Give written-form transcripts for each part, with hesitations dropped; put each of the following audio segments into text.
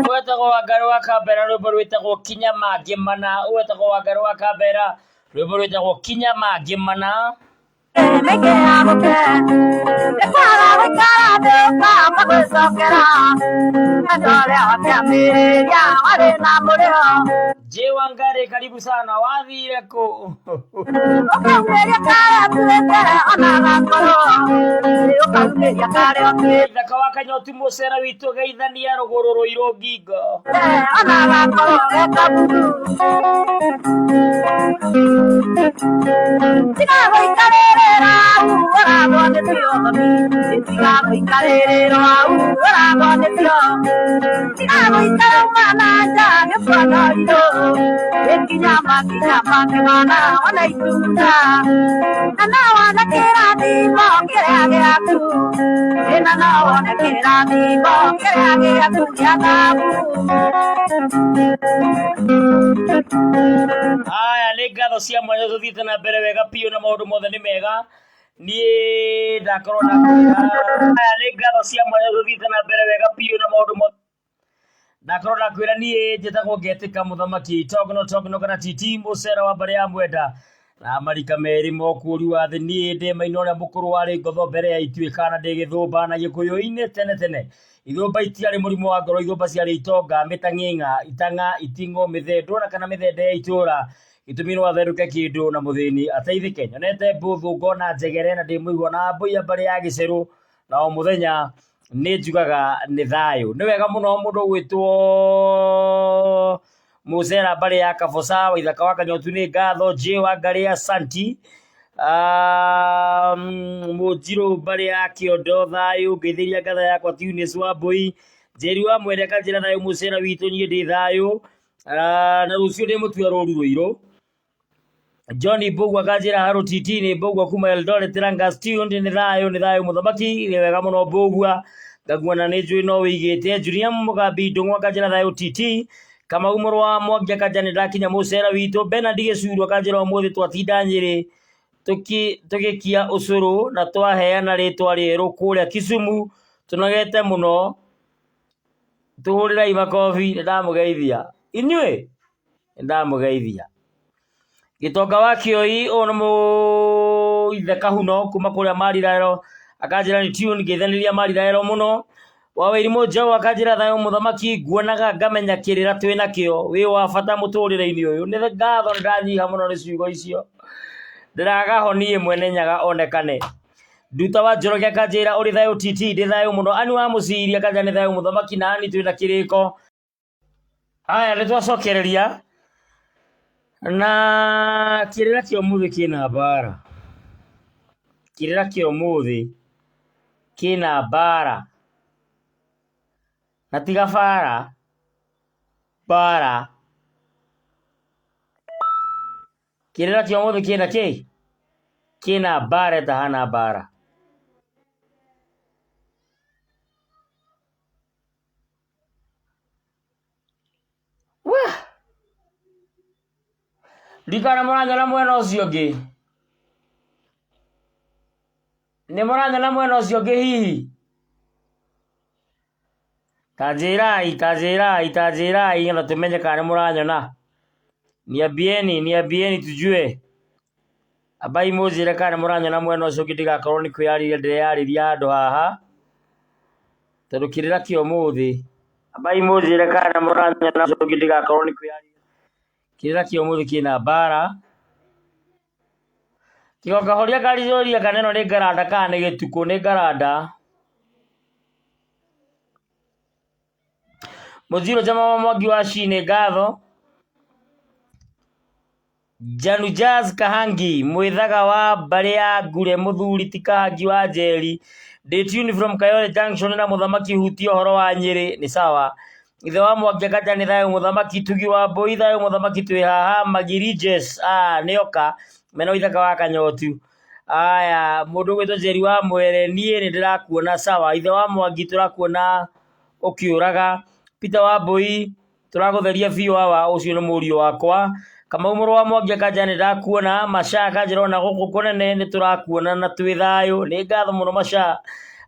Wetagwo Wangari wa Kambera rwimbo rwitagwo Kinya Mangĩ Mana. Wetagwo Wangari wa Kambera rwimbo rwitagwo Kinya Mangĩ Mana. J Wangari, karibu sana. Wathire ku thaka wa Kanyotu Mucera witu geithania rũgũrũ rũirũ ngingo. Aya nĩ ngatho cia mwanya tũthiĩte na mbere wega piũ na maũndũ mothe nĩ mega. Niĩ ndakorwo ndakwĩra aya nĩ ngatho cia mwanya tũthiĩte na mbere wega piũ na maũndũ mothe. Ndakorwo ndakwĩra niĩ njĩtagwo Ngetĩka Mũthamaki Togno kana Titi Mucera wa Mbare ya Mwenda na marika merĩ mokũri wa thĩ. Niĩ ndĩ Maina ũrĩa mũkũrũ warĩ ngotho mbere ya ituĩka na ndĩ Gĩthũmba na Gĩkũyũ-inĩ tene. Ithũmba itiarĩ mũrimũ wa ngoro, ithũmba ciarĩ itonga, mĩtang'ing'a, itang'a, iting'o, mĩthendo na kana mĩthende ya itũra. Gĩtũmi no atherũke kĩndũ na mũthĩni ateithĩke. Nyonete mbũthũ ngona njegere na ndĩ mũigua na mbũi ya Mbare ya Gĩcerũ na o mũthenya nĩ njugaga nĩ thayũ. Nĩ wega mũno mũndũ gwĩtwo Mucera Mbare ya Kaboca wa ithaka wa Kanyotu nĩ ngatho. J Wangari asanti. Mũnjirũ Mbare ya Kĩondo thayũ. Ngeithĩria ngatho yakwa Eunice Wambui. Njeri wa Mwende kanjĩra thayũ Mucera witũ niĩ ndĩ thayũ. Na rũciũ ndĩ mũtua rũru rũirũ. John Mbũgua kanjĩra harũ Titi nĩ Mbũgua kuma Eldoret Rangas Tunde nĩ thayũ mũthamaki nĩ wega mũno Mbũgua. Ngaguana nĩ njũĩ no wĩigĩte. Julian Mũgambi Ndũng'wa kanjĩra thayũ Titi. Kamau mũrũ wa Mwangi akanja nĩ ndakinya Mucera witũ. Bernard Gĩcurũ kanjĩra ũmũthĩ twatinda Nyĩrĩ tũgĩkia ũcũrũ na twaheana rĩtwa rĩerũ kũrĩa Kisumu. Tũnogete mũno. Tũhũrĩrai makobi. Nĩ ndamũgeithia. Inyuĩ nĩ ndamũgeithia. Gĩtonga wa Kĩoi ũyũ nĩ mũithe Kahuno kuma kũrĩa Mariraero akanjĩra nĩ tune ngeithanĩria Mariraero mũno. Wa Wairimũ Njaũ akanjĩra thayũ mũthamaki nguonaga ngamenya kĩrĩra twĩ nakĩo wĩ wa bata mũtũrĩre-inĩ ũyũ. Nĩ ngatho nĩ ndanyiha mũno nĩ ciugo icio. Ndĩragaho niĩ mwene nyaga onekane. Nduta wa Njoroge akanjĩra ũrĩ thayũ Titi ndĩ thayũ mũno. Ani wa Mũciri akanjĩra nĩ thayũ mũthamaki na ani twĩ na kĩrĩko. Haya nĩ twacokereria. Na kĩrĩra kĩa ũmũthĩ kĩna mbara. Kĩrĩra kĩa ũmũthĩ kĩna mbara. Na tiga bara. Bara. Kĩrĩra kĩa ũmũthĩ kĩna kĩ? Kĩna mbara tahana mbara. Ndikana mũranyona mwena ũcio ũngĩ. Nĩ mũranyona mwena ũcio ũngĩ hihi? Tanjĩrai nĩgetha tũmenye kana nĩ mũranyona. Niambieni tujue. Abai mũnjĩre kana nĩ mũranyona mwena ũcio ũngĩ ndigakorwo nĩ kwĩyarĩria ndĩreyarĩria handũ haha. Tondũ kĩrĩra kĩa ũmũthĩ. Abai mũnjĩre kana nĩ mũranyona ũcio ũngĩ ndigakorwo nĩ kwĩyarĩria. Kĩrĩra kĩa ũmũthĩ kĩna mbara. Kĩgoka horia karicũria kana ĩno nĩ ngaranda kana nĩ gĩtukũ. Nĩ ngaranda. Mũthiro Jama Mwangi wa Cine ngatho. Janu Jazz Kahangi mwithaga wa Mbare ya Ngure mũthuri ti Kahangi wa Njeri. Tune from Kayole Junction na mũthamaki huti ũhoro wa Nyĩrĩ nĩ sawa. Ithe wa Mwangi akanja nĩ thayũ mũthamaki Tugi wa Mbũi thayũ mũthamaki twĩ haha. Magirijes nĩ oka mena ithaka wa Kanyotu. Aya mũndũ gwĩtwo Njeri wa Mwere niĩ nĩ ndĩrakuona sawa. Ithe wa Mwangi tũrakuona ũkĩũraga. Peter wa Mbũi turagutheria biũ hawa ucio nĩ mũriũ wakwa Kamau mũrũ wa Mwangi akanja nĩ ndakuona Macha akanja ona gũkũ kũnene nĩ tũrakuona na twĩ thayũ nĩ ngatho mũno Macha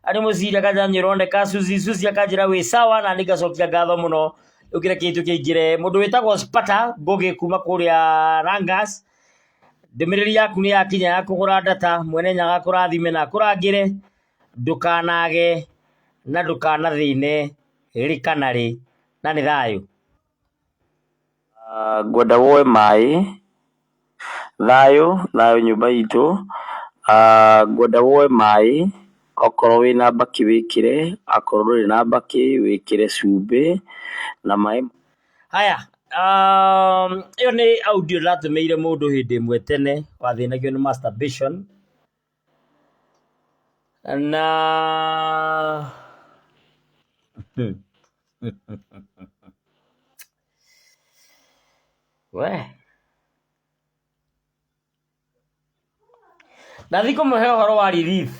ari mũciri akanja nyĩrondeka Suzi akanjĩra wĩ sawa na nĩ ngacokia ngatho mũno rĩu kĩreke tũkĩingĩre mũndũ wĩtagwo Spata Ngũgĩ kuma kũrĩa Rangas ndũmĩrĩri yaku nĩ yakinya ya kũgũra data mwene Nyaga kũrathime na kũrangĩre ndũkanage na ndũkanathĩne rĩ kana rĩ na nĩ thayũ ngwenda woe maĩ thayũ nyũmba itũ ngwenda woe maĩ okorwo wĩna mbaki wĩkĩre akorwo ndũrĩ na mbaki wĩkĩre cumbĩ na maĩ haya ĩyo nĩ audio ndatũmĩire mũndũ hĩndĩ ĩmwe tene wathĩnagio nĩ masturbation na we nathi kũmũhe ũhoro wa Lilith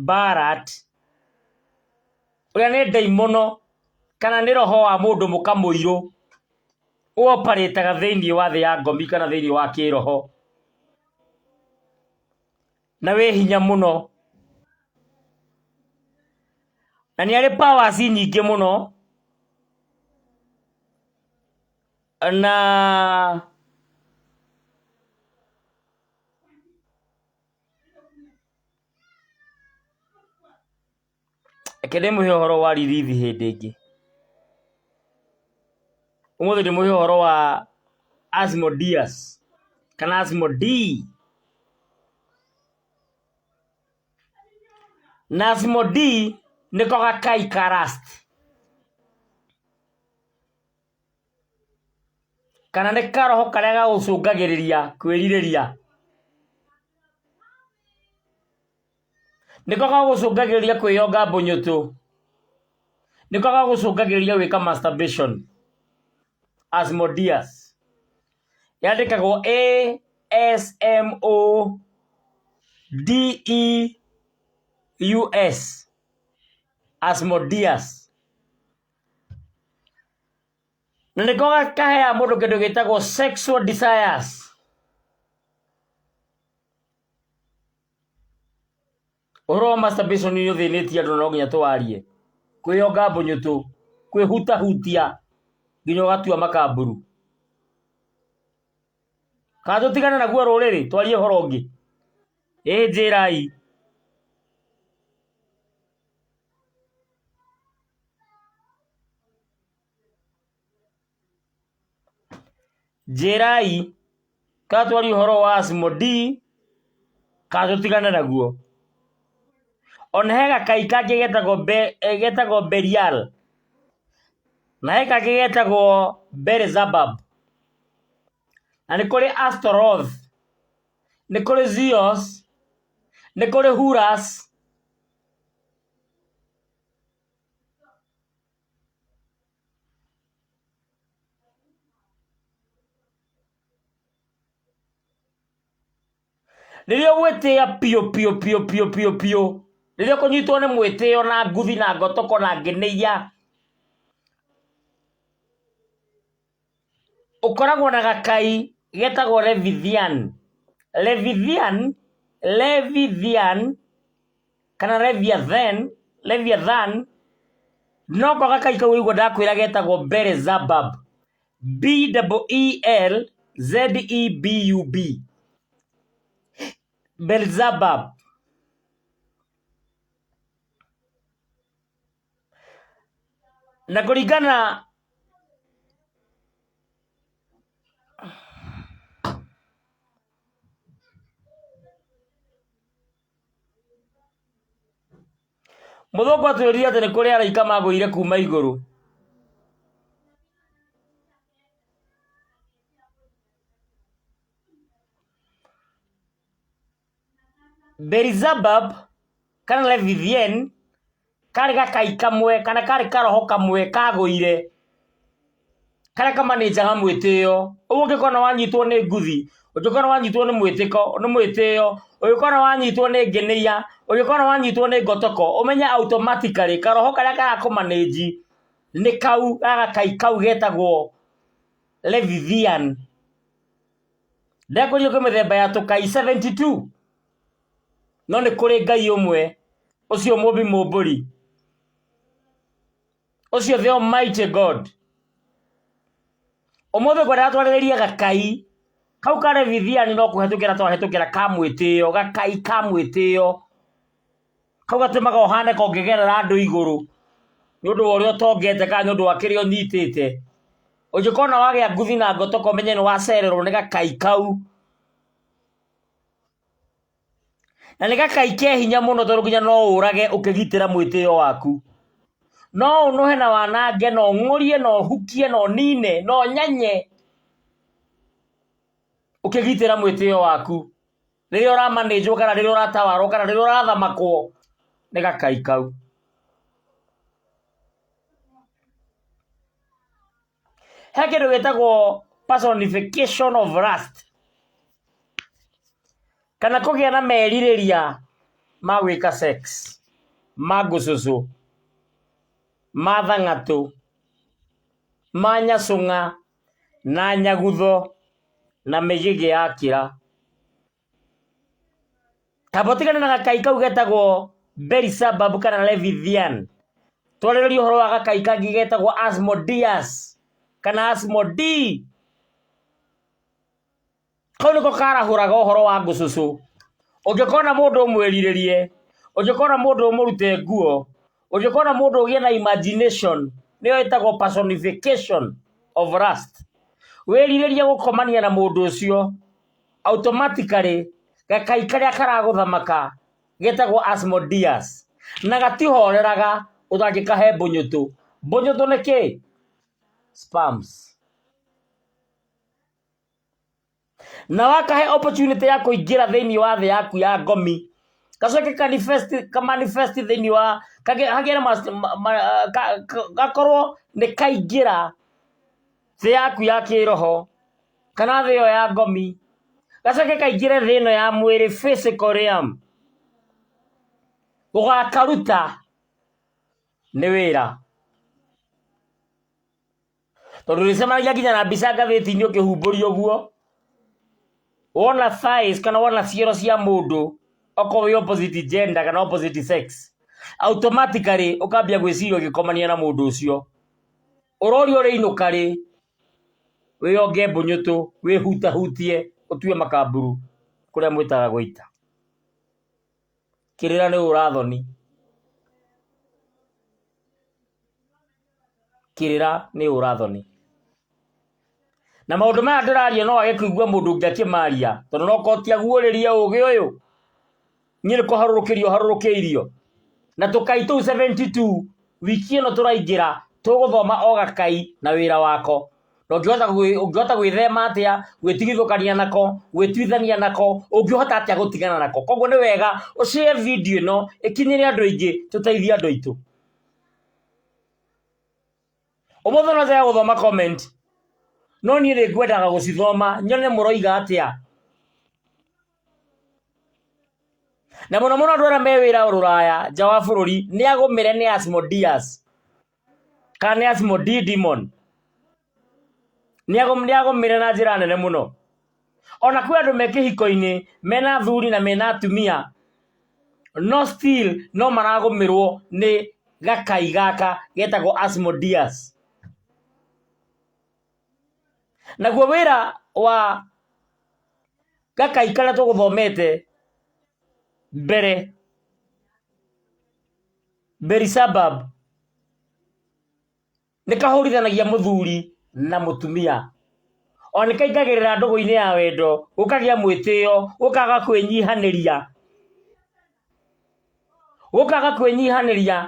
Barat ũrĩa nĩ ndaimono kana nĩ roho wa mũndũ mũka mũirũ ũoparĩtaga thĩinĩ wa thĩ ya ngomi kana thĩinĩ wa kĩroho na wĩ hinya mũno na nĩ arĩ powers nyingĩ mũno na ndĩmũhe ũhoro wa Lilith hĩndĩ ĩngĩ ũmũthĩ ndĩmũhe ũhoro wa Asmodeus kana Asmodee na Asmodee nĩko gakai ka Rust kana nĩ karoho karĩa gagũcũngagĩrĩria kwĩrirĩria nĩko gagũcũngagĩrĩria kwĩyonga mbũnyũtũ nĩko gagũcũngagĩrĩria gwĩka masturbation Asmodeus yandĩkagwo ASMODEUS Asmodeus na nĩko gakaheaga mũndũ kĩndũ gĩtagwo sexual desires ũhoro wa masturbation nĩ ũthĩnĩtie andũ no nginya tũwarie kwĩyonga mbũnyũtũ kwĩhutahutia nginya ũgatua makamburu kana tũtigane naguo rũrĩrĩ twarie ũhoro ũngĩ njĩrai kana twarie ũhoro wa Asmodee kana tũtigane naguo ona he gakai kangĩ getagwo Belial na he kangĩ getagwo Beelzebub na nĩ kũrĩ Astaroth nĩ kũrĩ Zeus nĩ kũrĩ Horus rĩrĩa ũgwĩtĩĩa piũ rĩrĩa kũnyitwo nĩ mwĩtĩo na nguthi na ngotoko na ngĩnĩia ũkoragwo na gakai getagwo Levithian kana Leviathan noko gakai kau ũguo ndakwĩra getagwo Beelzebub BEELZEBUB Beelzebub na kũringana mũthũngũ atwĩrire atĩ nĩ kũrĩ araika magũire kuma igũrũ Beelzebub kana Levithian karĩ gakai kamwe kana karĩ karoho kamwe kagũire karĩa kamanĩnjaga mwĩtĩo ũguo ũngĩkona wanyitwo nĩ nguthi ũngĩkona wanyitwo nĩ mwĩtĩo ũngĩkona wanyitwo nĩ ngĩnĩia ũngĩkona wanyitwo nĩ ngotoko ũmenye automatically karoho karĩa karakũmanĩnji nĩ kau gagakai kau getagwo Leviathan. Ndekũrio kwĩ mĩthemba ya tũkai 72, no nĩ kũrĩ Ngai ũmwe, ũcio mũmbi mũmbũri, ũcio the Almighty God. Ũmũthĩ ngwenda twarĩrĩrie gakai kau ka Leviathan, no kũhetũkĩra twahĩtũkĩra ka mwĩtĩo, gakai ka mwĩtĩo kau gatũmaga ũhane kongĩgerera andũ igũrũ nĩ ũndũ wa ũrĩa ũtongete kana nĩ ũndũ wa kĩrĩa ũnyitĩte. Ũngĩkona wagĩa nguthi na ngotoko ũmenye nĩ wacererwo nĩ gakai kau. Na nĩ gakai ke hinya mũno tondũ nginya no ũrage ũkĩgitĩra mwĩtĩo waku. No ũnũhe na wanange, no ng'ũrie, no hukie, no nine, no nyanye ũkĩgitĩra mwĩtĩo waku rĩrĩa ũramanĩnjwo kana rĩrĩa ũratawarwo kana rĩrĩa ũrathamakwo nĩ gakai kau. He kĩndũ gĩtagwo personification of lust, kana kũgĩa na merirĩria ma gwĩka sex, ma ngũcũcũ, ma thang'atũ, ma nyacũng'a na nyagutho na mĩgĩgĩ ya kĩra. Kamba ũtigane na gakai kau getagwo Beelzebub kana Leviathan, twarĩrĩrie ũhoro wa gakai kangĩ getagwo Asmodeus kana Asmodee. Kau nĩko karahũraga ũhoro wa ngũcũcũ. Ũngĩkona mũndũ ũmwĩrirĩrie, ũngĩkona mũndũ ũmũrute nguo, ũngĩkona mũndũ ũgĩe na imagination, nĩyo ĩtagwo personification of lust, wĩrirĩrie gũkomania na mũndũ ũcio, automatically gakai karĩa karagũthamaka getagwo Asmodeus, na gatihoreraga ũtangĩkahe mbũnyũtũ. Mbũnyũtũ nĩ kĩ? Spams. Na wakahe opportunity ya kũingĩra thĩinĩ wa thĩ yaku ya ngomi, gacoke kamanifest thĩinĩ wa gakorwo nĩ kaingĩra thĩ yaku ya kĩroho kana thĩ ĩyo ya ngomi, gacoke kaingĩre thĩ ĩno ya mwĩrĩ, physical realm, ũgakaruta nĩ wĩra. Tondũ rĩcemanagia nginya na mbica ngathĩti-inĩ ũkĩhumbũria ũguo, wona thighs kana wona ciero cia mũndũ okorwo wĩ opposite gender kana opposite sex, automatically ũkambia gwĩciria ũgĩkomania na mũndũ ũcio. Ũrorio ũrĩinũka rĩ, wĩonge mbũnyũtũ, wĩhutahutie, ũtue makamburu kũrĩa mwĩtaga gũita. Kĩrĩra nĩ ũrathoni, kĩrĩra nĩ ũrathoni. Na maũndũ maya ndĩraria no wage kũigua mũndũ ũngĩ akĩmaria, tondũ no kotiaguũrĩrie ũgĩ ũyũ, niĩ nĩ kũharũrũkĩrio harũrũkĩirio. Na tũkai tũu 72 wiki ĩno tũraingĩra tũgũthoma o gakai na wĩra wako, na ũngĩhota gwĩthema atĩa, gwĩtigithũkania nako, gwĩtuithania nako, ũngĩhota atĩa gũtigana nako. Koguo nĩ wega ũshare video ĩno ĩkinyĩre andũ aingĩ, tũteithie andũ aitũ. Ũmũthĩ no njage gũthoma comment, no niĩ nĩ ngwendaga gũcithoma nyone mũroiga atĩa. Na mũno mũno andũ arĩa me wĩra rũraya nja wa bũrũri nĩ agũmĩre nĩ Asmodeus kana nĩ Asmodee demon, nĩ agũmĩre na njĩra nene mũno. Ona kwĩ andũ me kĩhiko-inĩ mena athuri na mena atumia, no still no maragũmĩrwo nĩ gakai gaka getagwo Asmodeus. Naguo wĩra wa gakai karĩa tũgũthomete mbere, Beelzebub, nĩ kahũrithanagia mũthuri na mũtumia, o nĩ kaingagĩrĩra ndũgũ-inĩ ya wendo, gũkagĩa mwĩtĩo, gũkaga kwĩnyihanĩria,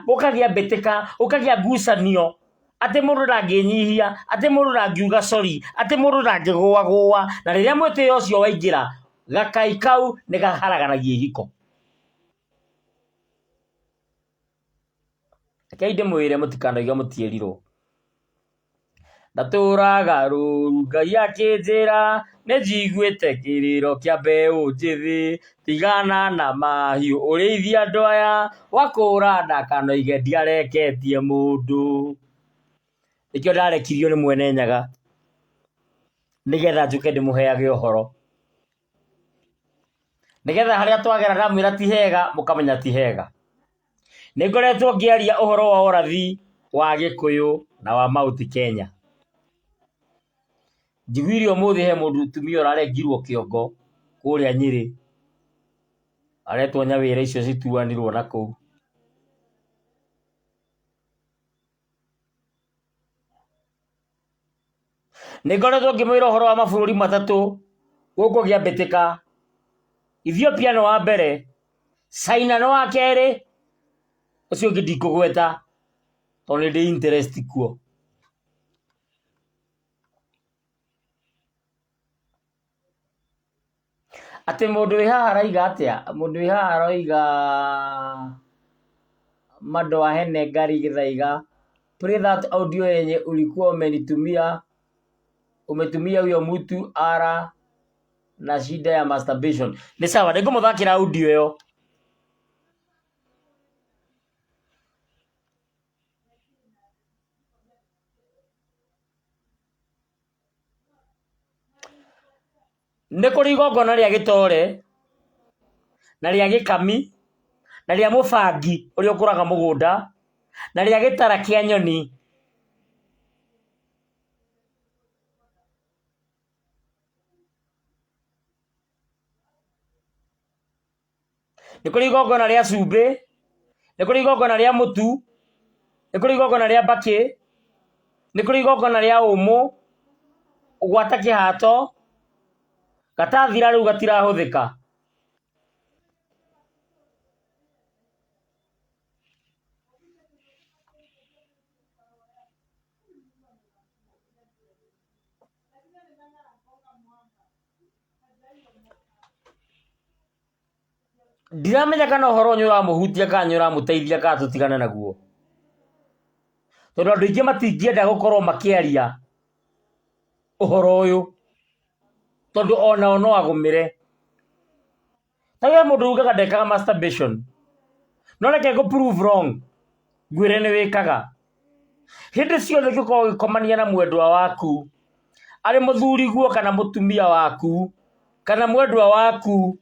gũkagĩa mbĩtĩka, gũkagĩa ngucanio, atĩ mũndũ ndangĩnyihia, atĩ mũndũ ndangiuga sorry, atĩ mũndũ ndangĩgũagũa. Na rĩrĩa mwĩtĩo ũcio waingĩra, gakai kau nĩ gaharaganagia ihiko. Rekei ndĩmwĩre mũtikanoige mũtierirwo. Ndatũraga rũru Ngai akĩnjĩra, nĩ njiguĩte kĩrĩro kĩa mbeũ njĩthĩ, tigana na mahiũ ũrĩithia andũ aya, wakũra ndakanoige ndiareketie mũndũ. ikio ndarekirio ni mwene Nyaga nigetha njuke ndimuheage uhoro nigetha haria twagera ndamwira ti hega mukamenya ti hega ningoretwo ngiaria uhoro wa orathi wa Gikuyu na wa Mount Kenya njiguire umuthi he mundu tumia urarengirwo kiongo kuria Nyeri aretwo nyawira icio cituanirwo na kuu ningoretwo ngimwira uhoro wa mabururi matatu guku giambitika Ethiopia no wa mbere China no wa keri ucio ngindikugweta tondu ndi interest kuo ati mundu wi haha araiga atia mundu wi haha araiga mado wa hene ngari githaiga play that audio yenye ulikuwa umetumia huyo mtu ara na shida ya masturbation ni sawa ningumuthakira audio yo nikuri igongona ria Gitore na ria Gikami na ria Mubangi uria ukuraga mugunda na ria Gitara kia Nyoni nikuri igongona ria Cumbi nikuri igongona ria Mutu nikuri igongona ria Mbaki nikuri igongona ria Umu ugwata kihato gatathira riu gatirahuthika ndiramenya kana uhoro nyura muhutia kana nyura muteithia kana tutigane naguo tondu andu ingi matingienda gukorwo makiaria uhoro uyu tondu ona no agumire tawe mundu ugaga ndekaga masturbation no reke go prove wrong gwire ni wikaga hindi ciothe giko gikomania na mwendwa waku ari muthuri guo kana mutumia waku kana mwendwa waku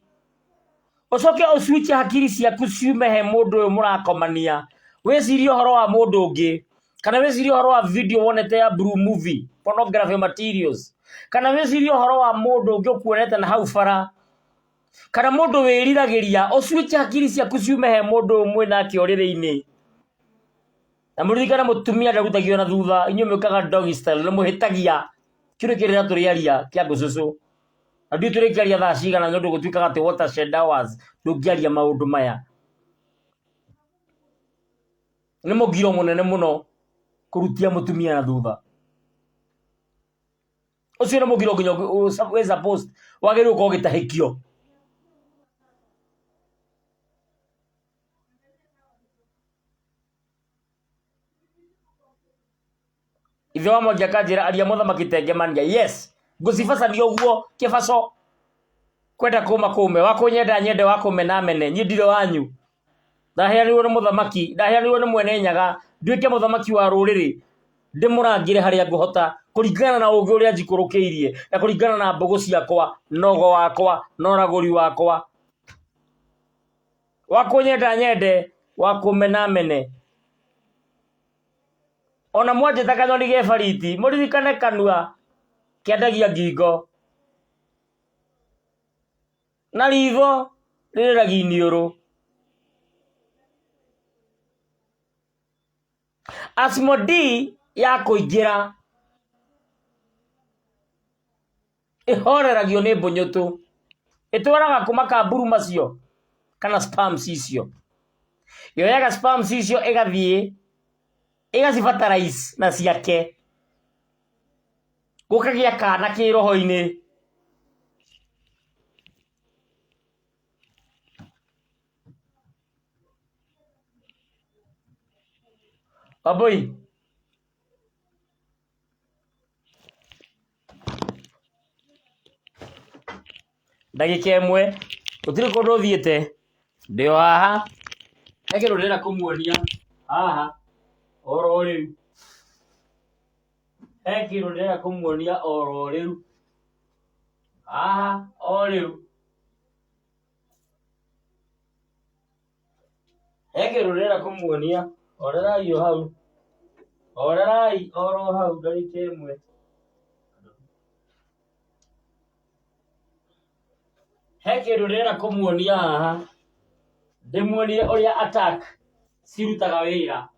ucoke uswitch hakiri ciaku ciume he mundu uyu murakomania wicirie uhoro wa mundu ungi kana wicirie uhoro wa video wonete ya blue movie pornography materials kana wicirie uhoro wa mundu ungi ukuonete na hau bara kana mundu wiriragiria uswitch hakiri ciaku ciume he mundu umwe nake urire-ini na muririkana mutumia ndarutagio na thutha inyu mwikaga doggy style na muhitagia kire kirira turiaria kia gucucu na ndio turikiaria thaa cigana nondu gutwikaga ati watershed hours ndungiaria maundu maya ni mugiro munene muno kurutia mutumia na thutha ucio ni mugiro nginya weza post wagirirwo ko gitahikio ithe wa Mwangi akanjira aria muthamaki Tengemania yes ngucibacania uguo kibaco kwenda kuma kume wakunyenda nyende wakume na mene nyindire wanyu ndaheanirwo ni muthamaki ndaheanirwo ni mwene Nyaga nduike muthamaki wa ruriri ndimurangire haria nguhota kuringana na ugi uria njikurukiirie na kuringana na mbugu ciakwa nogo wakwa noraguri wakwa wakunyenda nyende wakume na mene ona mwaje takanyoni ge fariti muririkane kanua kiendagia ngingo na ritho ririragia iniuru Asmodi ya kuingira ihoreragio ni mbunyutu itwaraga kumaka mburu macio kana spams icio yoyaga spams icio igathie igacibatarize na ciake gukagia kana kiroho-ini aboi ndagika imwe utiri kundu thiete ndio haha ege rurira kumuonia haha oro riu he kindu ndirenda kumuonia oro riu o riu he kindu ndirenda kumuonia orerai hau orerai oro hau ndagika imwe he kindu ndirenda kumuonia haha ndimuonie uria attack cirutaga wira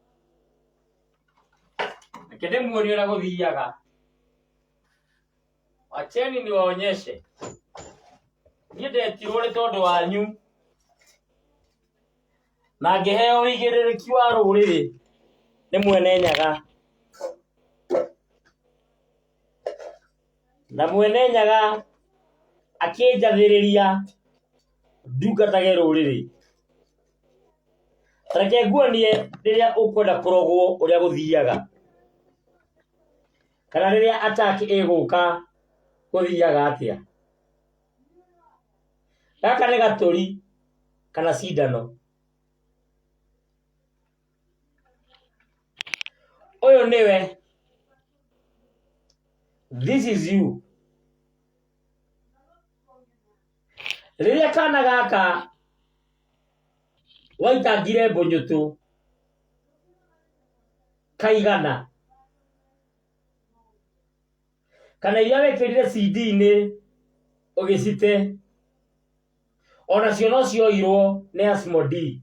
kende muonie na guthiaga acheni niwaonyeshe nie ndetirwo ni tondu wanyu na ngiheo uigiririki wa ruriri ni Mwene Nyaga na Mwene Nyaga akinjathiriria ndungatage ruriri reke nguonie riria ukwenda kurogwo uria guthiaga kana riria attack iguka guthiaga atia gaka ni gaturi kana cindano uyu niwe this is you riria kana gaka waitangire mbonyutu kaigana kana iria wekirire CD-ini ugicite ona cio no cioirwo ni Asmodee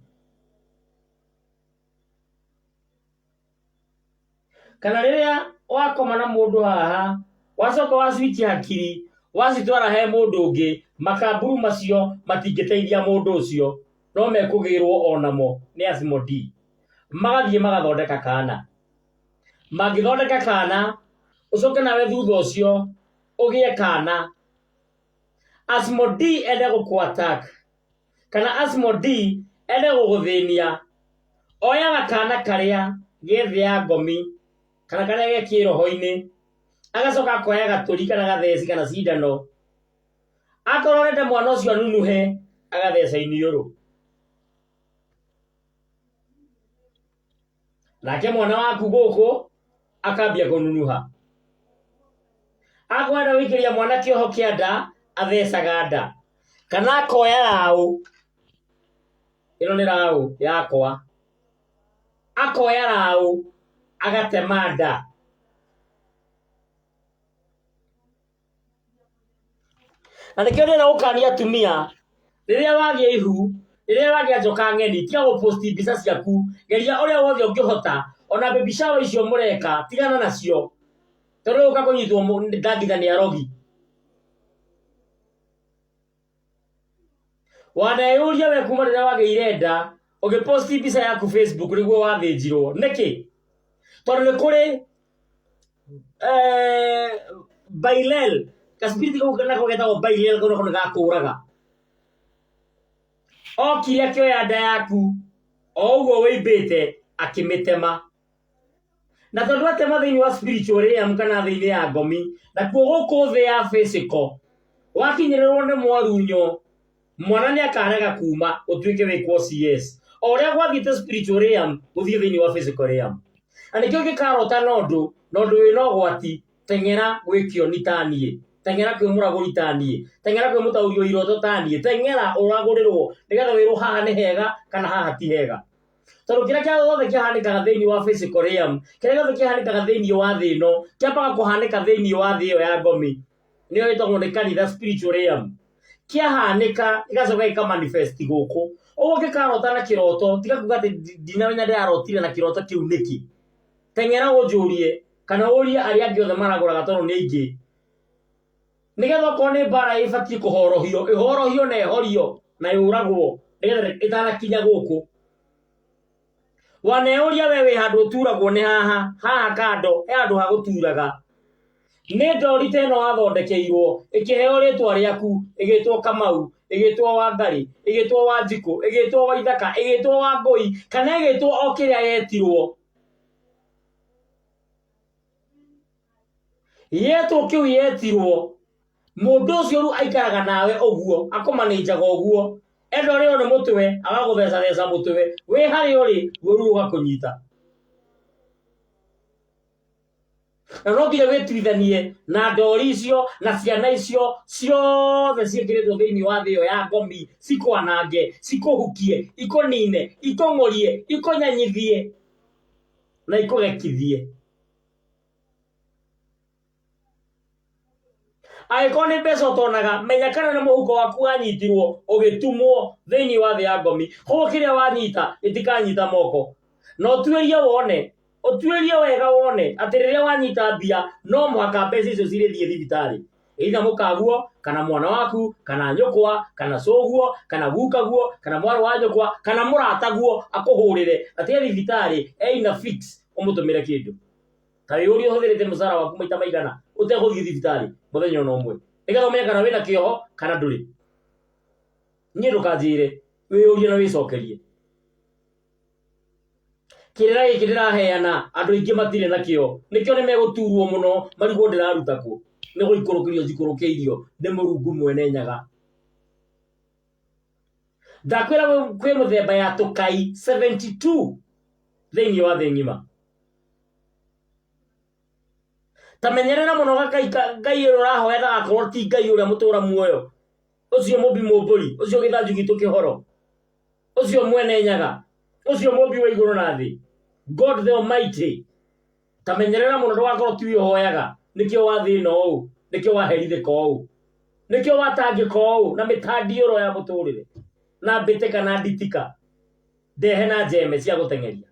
kana riria wakoma na mundu haha wacoka waswitch hakiri wacitwara he mundu ungi makamburu macio matingiteithia mundu ucio no mekugirwo onamo ni Asmodee magathie magathondeka kana mangithondeka kana ucoke nawe thutha ucio ugie kana Asmodee ende gukuattack kana Asmodee ende guguthinia oyaga kana karia gethia ngomi kana karia ge kiroho-ini agacoka akoya gaturi kana gatheci kana cindano akororete mwana ucio anunuhe agatheca iniuru nake mwana waku guku akambia kununuha akwenda wikiria mwana kioho kia nda athecaga nda kana akoya rau ino ni rau yakwa akoya rau agatema nda na nikio ndina gukania atumia riria wagia ihu riria wagia njoka ng'eni tiga guposti mbica ciaku geria uria wothe ungihota ona baby shower icio mureka tigana nacio tondu uka kunyitwo ndangithania rogi waneyuria we kuma riria wageire nda ugiposti mbica yaku Facebook niguo wathinjirwo niki tondu ni kuri Bailel kaspiriti nako getagwo Bailel kono gakuraga okire akioya nda yaku o uguo wimbite akimitema na tondu atema thiini wa spiritual realm kana thiini ya ngomi na kuo guku thi ya physical wakinyirirwo ni mwarunyo mwana ni akarega kuma utuike wikwo CS oria gwathiite spiritual realm guthie thiini wa physical realm anikio gikarota nondu wina gwati tengera gwikio nitanie tengera kwi muraguri tanie tengera kwi mutaurio iroto tanie tengera uragurirwo nigetha wiru haha ni hega kana haha ti hega tondu kira kia gothe kiahanikaga thiini wa physical realm kira gothe kiahanikaga thiini wa thi ino kiambaga kuhanika thiini wa thi iyo ya ngomi niyo itagwo ni kanitha spiritual realm kiahanika igacoka ikamanifest guku uguo gikarota na kiroto tiga kuga ati ndinamenya ndirarotire na kiroto kiu niki tengera unjurie kana urie aria angi othe maraguraga tondu ni aingi nigetha ko ni bara ibati ihorohio na ehorio na yuragwo nigetha itanakinya guku waneuria we wi handu uturagwo ni haha kando he handu ha guturaga ni ndorite no athondekeirwo ikiheo ritwa riaku igitwo Kamau igitwo Wangari igitwo Wanjiku igitwo Waithaka igitwo Wangui kana igitwo o kiria yetirwo yetu kiu yetirwo mundu ucio ru aikaraga nawe oguo akumanenjaga oguo endo rio ni mutwe agagutheca mutwe wi hari uri guru ugakunyita na no nginya wĩtuithanie na ndori icio na ciana icio ciothe ciĩkĩrĩtwo thĩinĩ wa thĩ ĩyo ya ngomi, cikwanange, cikũhukie, ikũnine, ikũng'ũrie, ikũnyanyithie na ikũgekithie. Angĩkorwo nĩ mbeca ũtonaga, menya kana nĩ mũhuko waku wanyitirwo ũgĩtumwo thĩinĩ wa thĩ ya ngomi. Koguo kĩrĩa wanyita gĩtikanyita moko, na ũtuĩrie wega wone atĩ rĩrĩa wanyita mbia no mũhaka mbeca icio cirĩthiĩ thibitarĩ, either mũkaguo kana mwana waku kana nyũkwa kana cũguo kana gukaguo kana mwarĩ wa nyũkwa kana mũrataguo akũhũrĩre atĩ thibitarĩ ĩna fix ũmũtũmĩre kĩndũ. Ta wĩyũrie ũhũthĩrĩte mũcara waku maita maigana ũtegũthiĩ thibitarĩ mũthenya ona ũmwe, nĩgetha ũmenye kana wĩna kĩoho kana ndũrĩ. Niĩ ndũkanjĩre, wĩyũrie na wĩcokerie. Kĩrĩra gĩkĩ ndĩraheana andũ aingĩ matirĩ nakĩo, nĩkĩo nĩ megũturwo mũno marigwo ndĩraruta kũ. Nĩ gũikũrũkĩrio njikũrũkĩirio nĩ Mũrungu mwene nyaga. Ndakwĩra kwĩ mũthemba ya tũkai 72 thĩinĩ wa thĩ ng'ima. Tamenyerera mũno Ngai ũrĩa ũrahoya ndagakorwo ti Ngai ũrĩa mũtũra muoyo, ũcio mũmbi mũmbũri, ũcio gĩthanju gitũ kĩhoro, ũcio mwene nyaga, ũcio mũmbi wa igũrũ na thĩ, God the Almighty. Tamenyerera mũno ndũgakorwo tiwe ũhoyaga, nĩkĩo wathĩna ũũ, nĩkĩo waherithĩka ũũ, nĩkĩo watangĩka ũũ na mĩtandiũro ya mũtũrĩre na mbĩtĩka na nditika, ndehe na njeme cia gũteng'eria.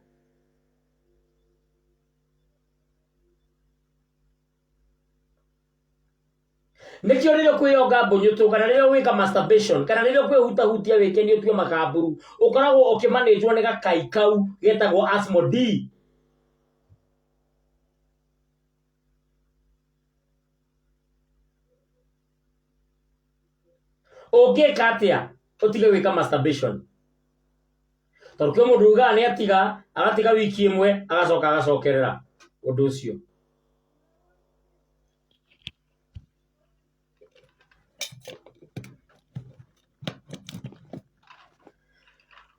Nĩkĩo rĩrĩa kwĩyonga mbũnyũtũ kana rĩrĩa gwĩka masturbation kana rĩrĩa kwĩhutahutia wĩkenie ũtue makamburu, ũkoragwo ũkĩmanĩjwo nĩ gakai kau getagwo Asmodee. Ũngĩka atĩa ũtige gwĩka masturbation? Tondũ kĩo mũndũ ugaga nĩ agatiga wiki ĩmwe agacoka agacokerera ũndũ ũcio.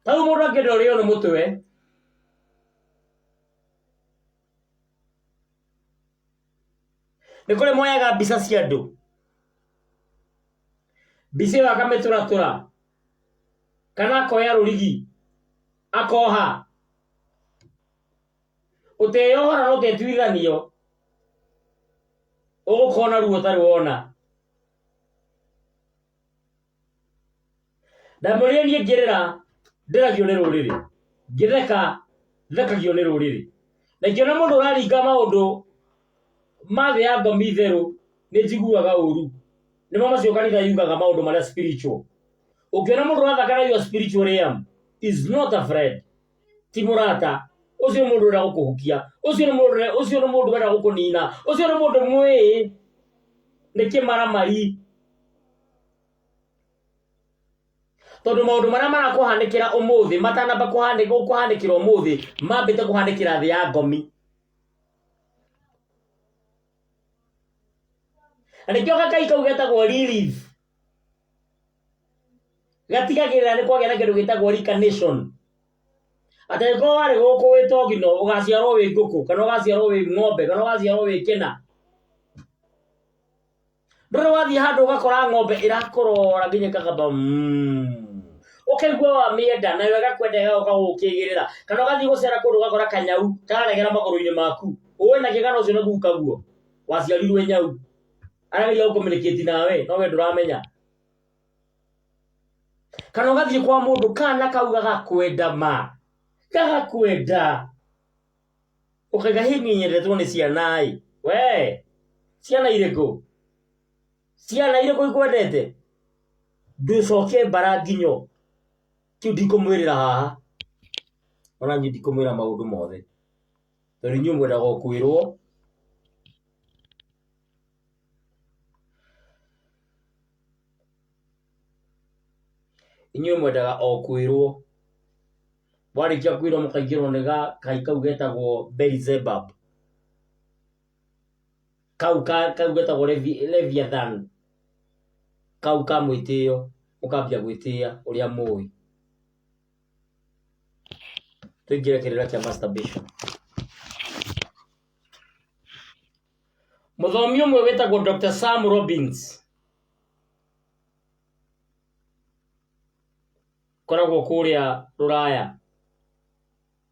Tau mũndũ angĩenda ũrĩo nĩ mũtwe, nĩ kũrĩ moyaga mbica cia andũ, mbica ĩyo akamĩtũratũra kana akoya rũrigi akoha, ũteyohora na ũtetuithanio ũgũkona ruo ũtarĩ wona. Ndamũrĩre niĩ ngĩrĩra ndĩragio nĩ rũrĩrĩ, ngĩtheka thekagio nĩ rũrĩrĩ, na ingĩona mũndũ ũraringa maũndũ ma thĩ ya ngomi itherũ nĩ njiguaga ũru. Nĩmo macio kanitha yugaga maũndũ marĩa spiritual. Ũngĩona mũndũ ũrathakana your spiritual realm is not a friend, ti mũrata, ũcio mũndũ ũrĩa gũkũhukia, ũcio nĩ mũndũ ũrĩa gũkũnina, ũcio nĩ mũndũ mwĩ nĩ kĩmaramari. Tondũ maũndũ marĩa marakũhanĩkĩra ũmũthĩ matanamba kũhanĩkĩra ũmũthĩ mambĩte kũhanĩkĩra thĩ ya ngomi. Na nĩkĩo gakai kau getagwo Lilith gatigagĩrĩra nĩ kwagĩa na kĩndũ gĩtagwo reincarnation. Atĩ angĩkorwo warĩ gũkũ wĩ togino ũgaciarwo wĩ ngũkũ kana ũgaciarwo wĩ ng'ombe kana ũgaciarwo wĩ kĩna. Ndũrĩ wathiĩ handũ ũgakora ng'ombe ĩrakũrora nginya ĩkagamba ũkaigua wamĩenda nayo ĩgakwenda ĩgoka gũkĩgĩrĩra, kana ũgathiĩ gũcera kũndũ ũgakora kanyau kararegera magũrũ-inĩ maku, ũĩ na kĩgana ũcio nĩguo kaguo waciarirwo nyau arageria gũcommunicate nawe no we ndũramenya. Kana ũgathiĩ kwa mũndũ kana kau gagakwenda gagakwenda ũkaiga hihi nyendetwo nĩ ciana we ciana irĩkũ ikwendete? Ndũcoke mbara nginyo kĩu ndikũmwĩrĩra haha, ona niĩ ndikũmwĩra maũndũ mothe tondũ inyuĩ mwendaga o kwĩrwo. Inyuĩ mwendaga o kwĩrwo, warĩkia kwĩrwo mũkaingĩrwo nĩ gakai kau getagwo Beelzebub, kau getagwo Leviathan, kau ka mwĩtĩo mũkambia gwĩtĩĩa ũrĩa mũĩ. Tũingĩre kĩrĩra kĩa masturbation. muthomi umwe wetagwo Dr. Sam Robbins koragwo kuria Ruraya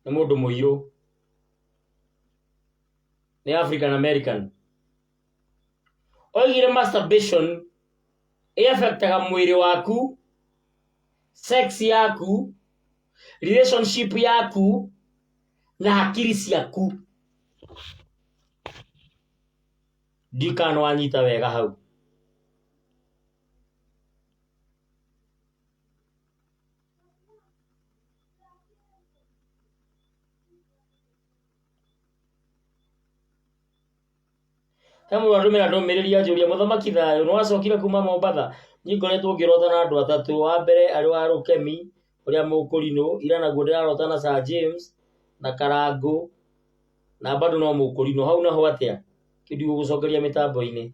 ni mundu muiru ni African American oigire masturbation affectaga mwiri waku, sex yaku, relationship yaku na hakiri ciaku. Ndikano wanyita wega hau. Hemu warumira ndomereria njuria muthamaki thayo no acokire kuma Mombatha ningoretwo ngirota na andu atatu wa mbere ari wa Rukemi uria mukurino ira naguo ndirarota na Sir James na Karangu na bado no mukurino hau naho atia kindu gucokeria mitambo-ini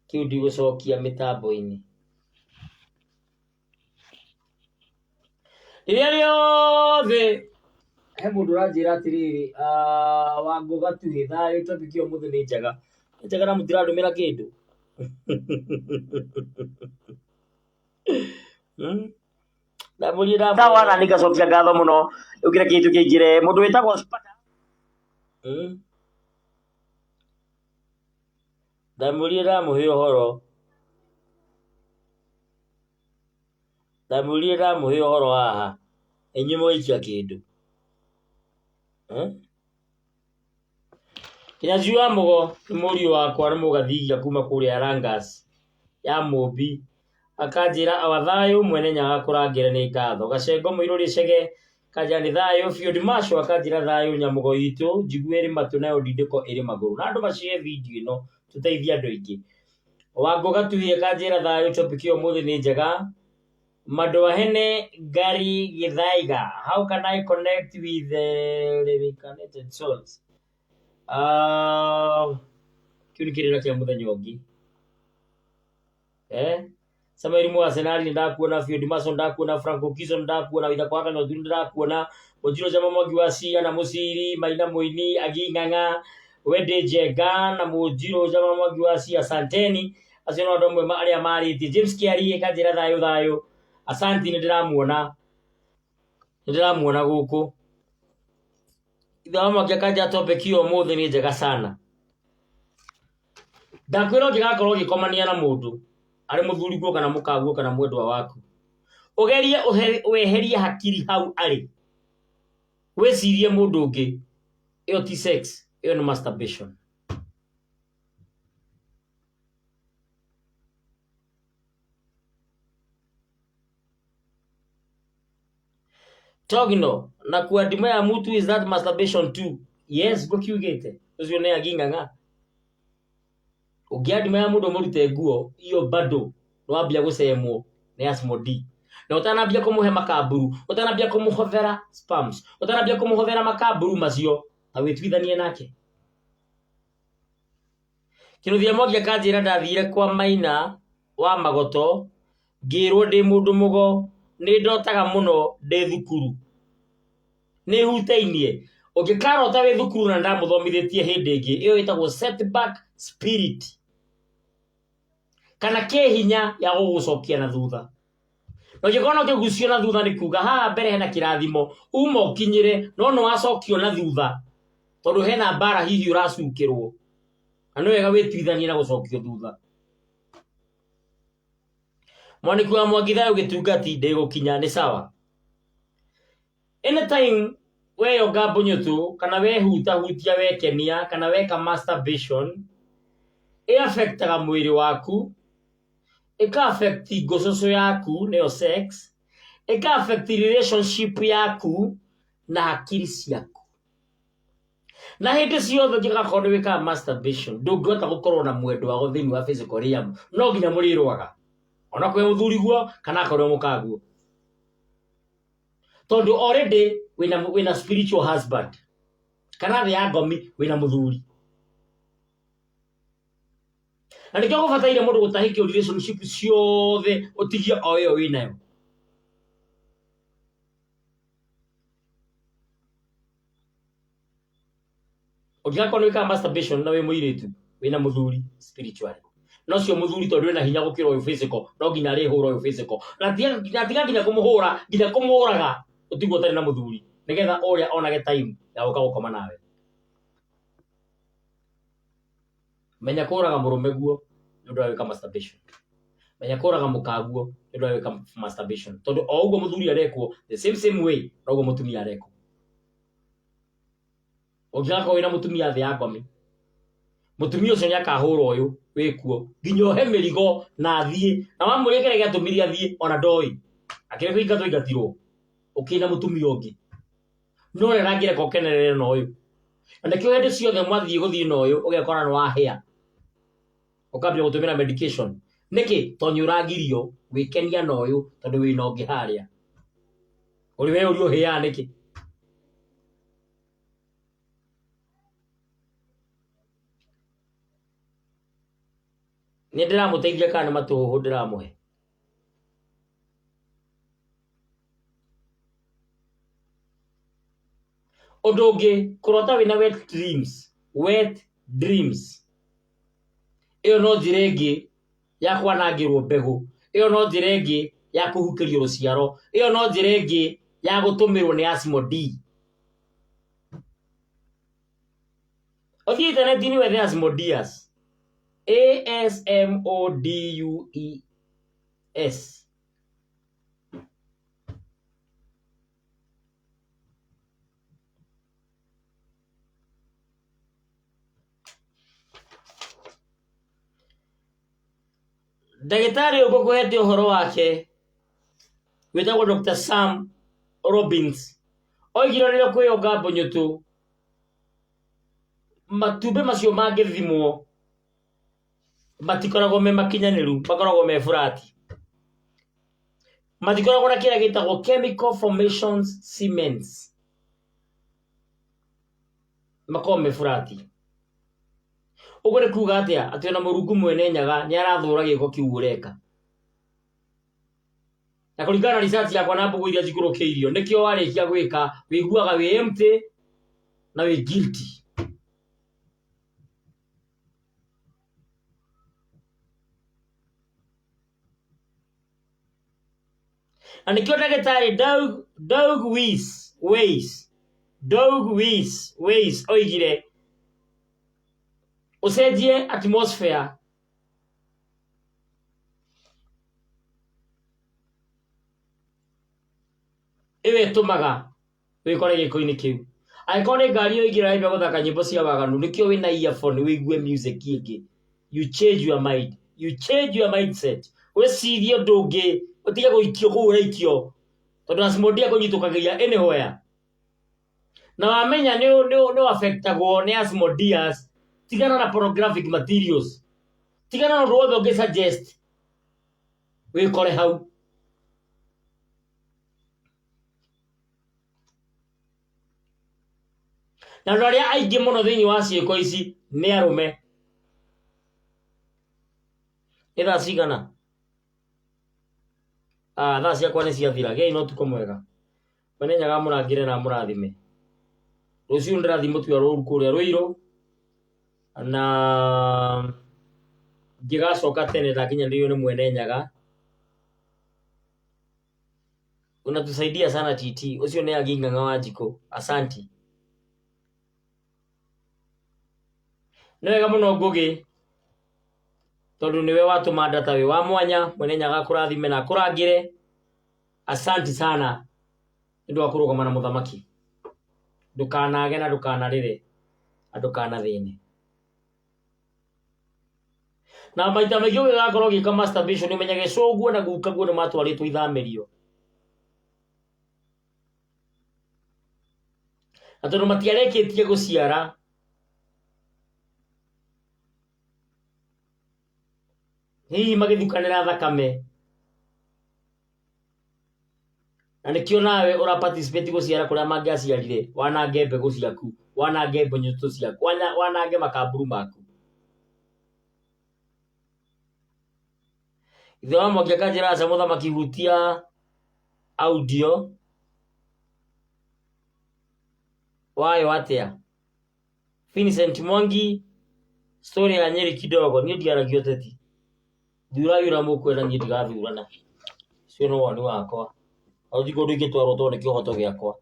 kindu gucokia mitambo-ini iria riothe he mundu ranjira atiriri Wangu Gatuhi thayo topic yo muthe ni njega na mutirandumira kindu ndamurira tawana nikacokia ngatho muno ukire kindu kingire mundu witagwo Spata ndamurira muhe uhoro haha enyimo ikia kindu Kinyaziwa mugo muri wakwa na mugathigia kuma kuria Rangas ya Mumbi akanjira awathayo mwene nyaga kurangira ni ngatho gacengo muiruri cege kajani thayo Field Marshal akanjira thayo nyamugo itu njiguere matu nayo ndindiko iri maguru na andu macie video ino tuteithia andu ingi Wangu Gatuhi akanjira thayo topic yo muthi ni njega Madwahene Gari Githaiga. How can I connect with the reincarnated souls? Kiunikirira kia muthenya ungi. Samari Mwasenari ndakuona Field Marshal ndakuona Franco Kiso ndakuona Witha kwaka no thuri ndakuona Ojiro Jama Mwangi wa Cia na Musiri Maina Muini Aginganga Wede Jega na Mujiro Jama Mwangi wa Cia Santeni acio ndo amwe aria mariti James Kiari kanjira thayo Asanti ndiramuona guku Ithamu akakaja topic yo muthe ni njega sana ndakwira ngigakorwo gikomania na mundu ari muthuri guo kana mukaguo kana mwendwa waku ugerie weherie hakiri hau ari wecirie mundu ungi iyo ti sex iyo ni masturbation Togino na kuadima ya mtu is that masturbation too. Yes, go kiugete. Ucio ne aginganga. Ugiadima ya mundu murute guo iyo bado no ambia gucemwo ne asmodi. Na utanambia kumuhe makaburu, utanambia kumuhothera spams, utanambia kumuhothera makaburu macio awitwithanie nake. Kinuthia mogia kanjira ndathire kwa Maina wa Magoto ngirwo ndi mundu mugo ni ndotaga muno ndi thukuru ni hutainie ugikarota wi thukuru na ndamuthomithitie hindi ingi iyo itagwo setback spirit kana kehinya ya gugucokia na thutha no gikona kigucio na thutha ni kuga haha mbere hena kirathimo uma ukinyire no wacokio na thutha tondu hena bara hihi uracukirwo na no wega witwithanie na gucokio thutha Mwaniku wa Mwangi thayo gitungati ndigukinya ni sawa anytime we yoga mbunyotu kana we hutia we kenia kana weka masturbation affectaga mwiri waku affect gococo yaku neo sex affect relationship yaku na hakiri ciaku na hindi ciothe ngigakorwo wika masturbation ndungihota gukorwo na mwendwa wago thiini wa physical realm no nginya murirwaga ona kwe muthuri guo kana akorwo mukaguo tondu already wina spiritual husband kana the agomi wina muthuri na nikyo gubataire mundu gutahikio relationship ciothe utigie o yo winayo Ũngĩgakorwo nĩ wĩkaga masturbation na wĩ mũirĩtu wĩna mũthuri spiritually, no cio mũthuri tondũ wĩna hinya gũkĩra ũyũ physical, no nginya arĩhũra ũyũ physical, na tiga nginya kũmũhũra, nginya kũmũraga ũtigwo ũtarĩ na mũthuri, nĩgetha ũrĩa onage time ya gũka gũkoma nawe. Menya kũraga mũrũme guo nĩ ũndũ wa gwĩka masturbation. Menya kũraga mũkaguo nĩ ũndũ wa gwĩka masturbation, tondũ o ũguo mũthuri arekwo the same way noguo mũtumia arekwo. Ũngĩgakorwo wĩna mũtumia thĩ ya ngomi, mũtumia ũcio nĩakahũra ũyũ wĩkuo nginya ũhe mĩrigo na athiĩ, na wamũria kĩrĩa gĩatũmire athiĩ ona ndoĩ, akĩreka ingatwo ingatirwo ũkĩna mũtumia ũngĩ, no ũrĩa arangĩreka ũkenerere na ũyũ. Na nĩkĩo hĩndĩ ciothe mwathiĩ gũthiĩ na ũyũ ũgekora nĩ wahĩa, ũkambia gũtũmĩra medication. Nĩkĩ? Tondũ nĩũragirio gwĩkenia na ũyũ tondũ wĩna ũngĩ harĩa. Ũrĩ we ũrĩ ũhĩaga nĩkĩ? Nĩ ndĩramũteithia kana nĩ matũhũhũ ndĩramũhe? Ũndũ ũngĩ, kũrota wĩna wet dreams, ĩyo no njĩra ĩngĩ ya kwanangĩrwo mbegũ, ĩyo no njĩra ĩngĩ ya kũhukĩrio rũciaro, ĩyo no njĩra ĩngĩ ya gũtũmĩrwo nĩ Asmodee. Ũthiĩ intaneti-inĩ wethe Asmodeus, ASMODUES. Ndagĩtarĩ ũgũkũhete ũhoro wake wĩtagwo Dr. Sam Robbins oigire rĩrĩa kwĩyonga mbũnyũtũ matumbĩ macio mangĩthimwo matikoragwo me makinyanĩru, makoragwo me furati, matikoragwo na kĩrĩa gĩtagwo chemical formations cements, makoragwo me furati. Ũguo nĩ kuuga atĩa? Atĩ ona Mũrungu mwene nyaga nĩ arathũra gĩko kĩu ũreka. Na kũringana na research yakwa na mbũgũ iria njikũrũkĩirio, nĩkĩo warĩkia gwĩka wĩiguaga wĩ empty na wĩ guilty. Na nĩkĩo ndagĩtarĩ Doug Weiss oigire ũcenjie atmosphere ĩwe ĩtũmaga wĩkore gĩko-inĩ kĩu. Angĩkorwo nĩ ngari yoigire arabia gũthaka nyĩmbo cia waganu, nĩkĩo wĩna earphone wĩigue music ĩngĩ. You change your mind, you change your mindset. Wĩcirie ũndũ ũngĩ, ũtige gũikio kũu ũraikio, tondũ Asmodee akũnyitũkagĩria anywhere. Na wamenya nĩ affectagwo nĩ Asmodeus, tigana na pornographic materials, tigana na ũndũ wothe ũngĩ suggest wĩkore hau. Na andũ arĩa aingĩ mũno thĩinĩ wa ciĩko ici nĩ arũme. Nĩ thaa cigana? Thaa ciakwa nĩ ciathira. Gĩai na ũtukũ mwega. Mwene nyaga mũrangĩre na mũrathime. Rũciũ ndĩrathiĩ mũtwe rũru kũrĩa Rũirũ, na ngĩgacoka tene ndakinyanĩirio nĩ Mwene Nyaga. Unatusaidia sana TT. Ucio nĩ Aging'ang'a wa Njikũ. Asanti. Nĩ wega mũno Ngũgĩ, tondũ nĩwe watũma ndata wĩ wa mwanya. Mwene Nyaga kũrathime na kũrangĩre. Asanti sana nĩ ũndũ wa kũrũgama na mũthamaki. Ndũkanage na ndũkanarĩre na ndũkanathĩne. Na maita maingĩ ũgĩgakorwo ũgĩka masturbation nĩũmenyage cũguo na guka guo nĩ matwarĩtwo ithamĩrio. Na tondũ matiarĩkĩtie gũciara, hihi magĩthukanĩra thakame, na nĩkĩo nawe ũra participate gũciara kũrĩa mangĩaciarire, wanange mbegũ ciaku, wanange mbũnyũtũ ciaku, wanange makamburu maku. Ithe wa Mwangi akanjĩra aca mũthamaki hutia audio wayo atĩa. Vincent Mwangi story ya Nyeri kidogo ni ndiaragia ũteti thura mũkwenda niĩ ndigathurana cio no woni wakwa au thiko ndingĩtwarwo tondũ nĩ kĩhoto gĩakwa.